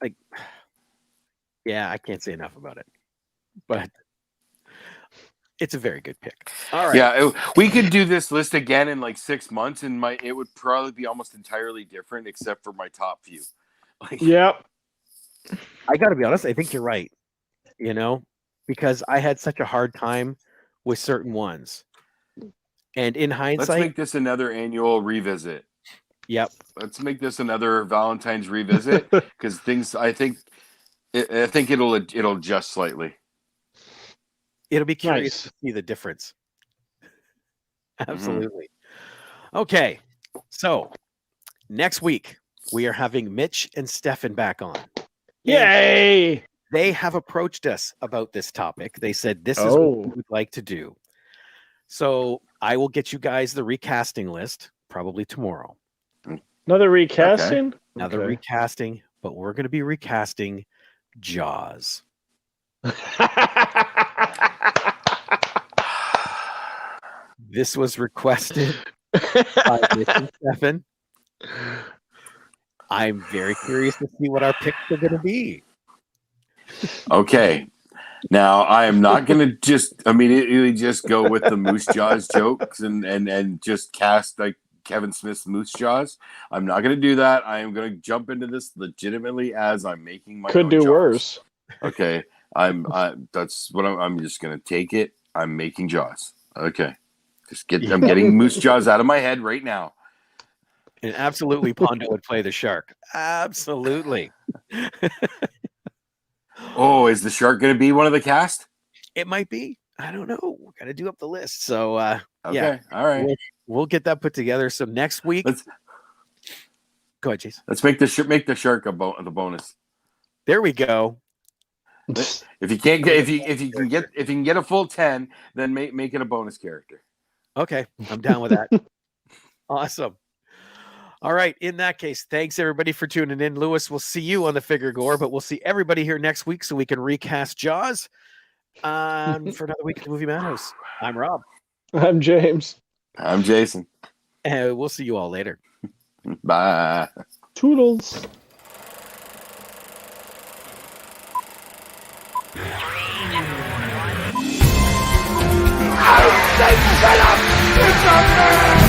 I can't say enough about it, but it's a very good pick. All right. Yeah, we could do this list again in 6 months, and it would probably be almost entirely different, except for my top few. Yep. I got to be honest. I think you're right. Because I had such a hard time with certain ones, and in hindsight, let's make this another annual revisit. Yep. Let's make this another Valentine's revisit because things. I think it'll adjust slightly. It'll be curious to see the difference. Absolutely. Okay. So next week we are having Mitch and Stefan back on. Yay! They have approached us about this topic. They said this is what we'd like to do. So I will get you guys the recasting list probably tomorrow. Another recasting? Okay. Another recasting, but we're going to be recasting Jaws. This was requested by Mitch and Stefan. I'm very curious to see what our picks are going to be. Okay. Now, I am not going to just immediately just go with the Moose Jaws jokes and just cast Kevin Smith's Moose Jaws. I'm not going to do that. I am going to jump into this legitimately as I'm making my Could own do Jaws. worse. Okay. That's what I'm just going to take it. I'm making Jaws. Okay. I'm getting Moose Jaws out of my head right now. And absolutely, Pondo would play the shark. Absolutely. Oh, is the shark going to be one of the cast? It might be. I don't know. We got to do up the list. So, okay. All right. We'll get that put together. So next week, go ahead, Jason. Let's make the shark the bonus. There we go. If you can get a full 10, then make it a bonus character. Okay, I'm down with that. Awesome. All right. In that case, thanks everybody for tuning in. Lewis, we'll see you on the Figure Gore, but we'll see everybody here next week so we can recast Jaws for another week of the Movie Madhouse. I'm Rob. I'm James. I'm Jason. And we'll see you all later. Bye. Toodles. I say, shut up! It's a man!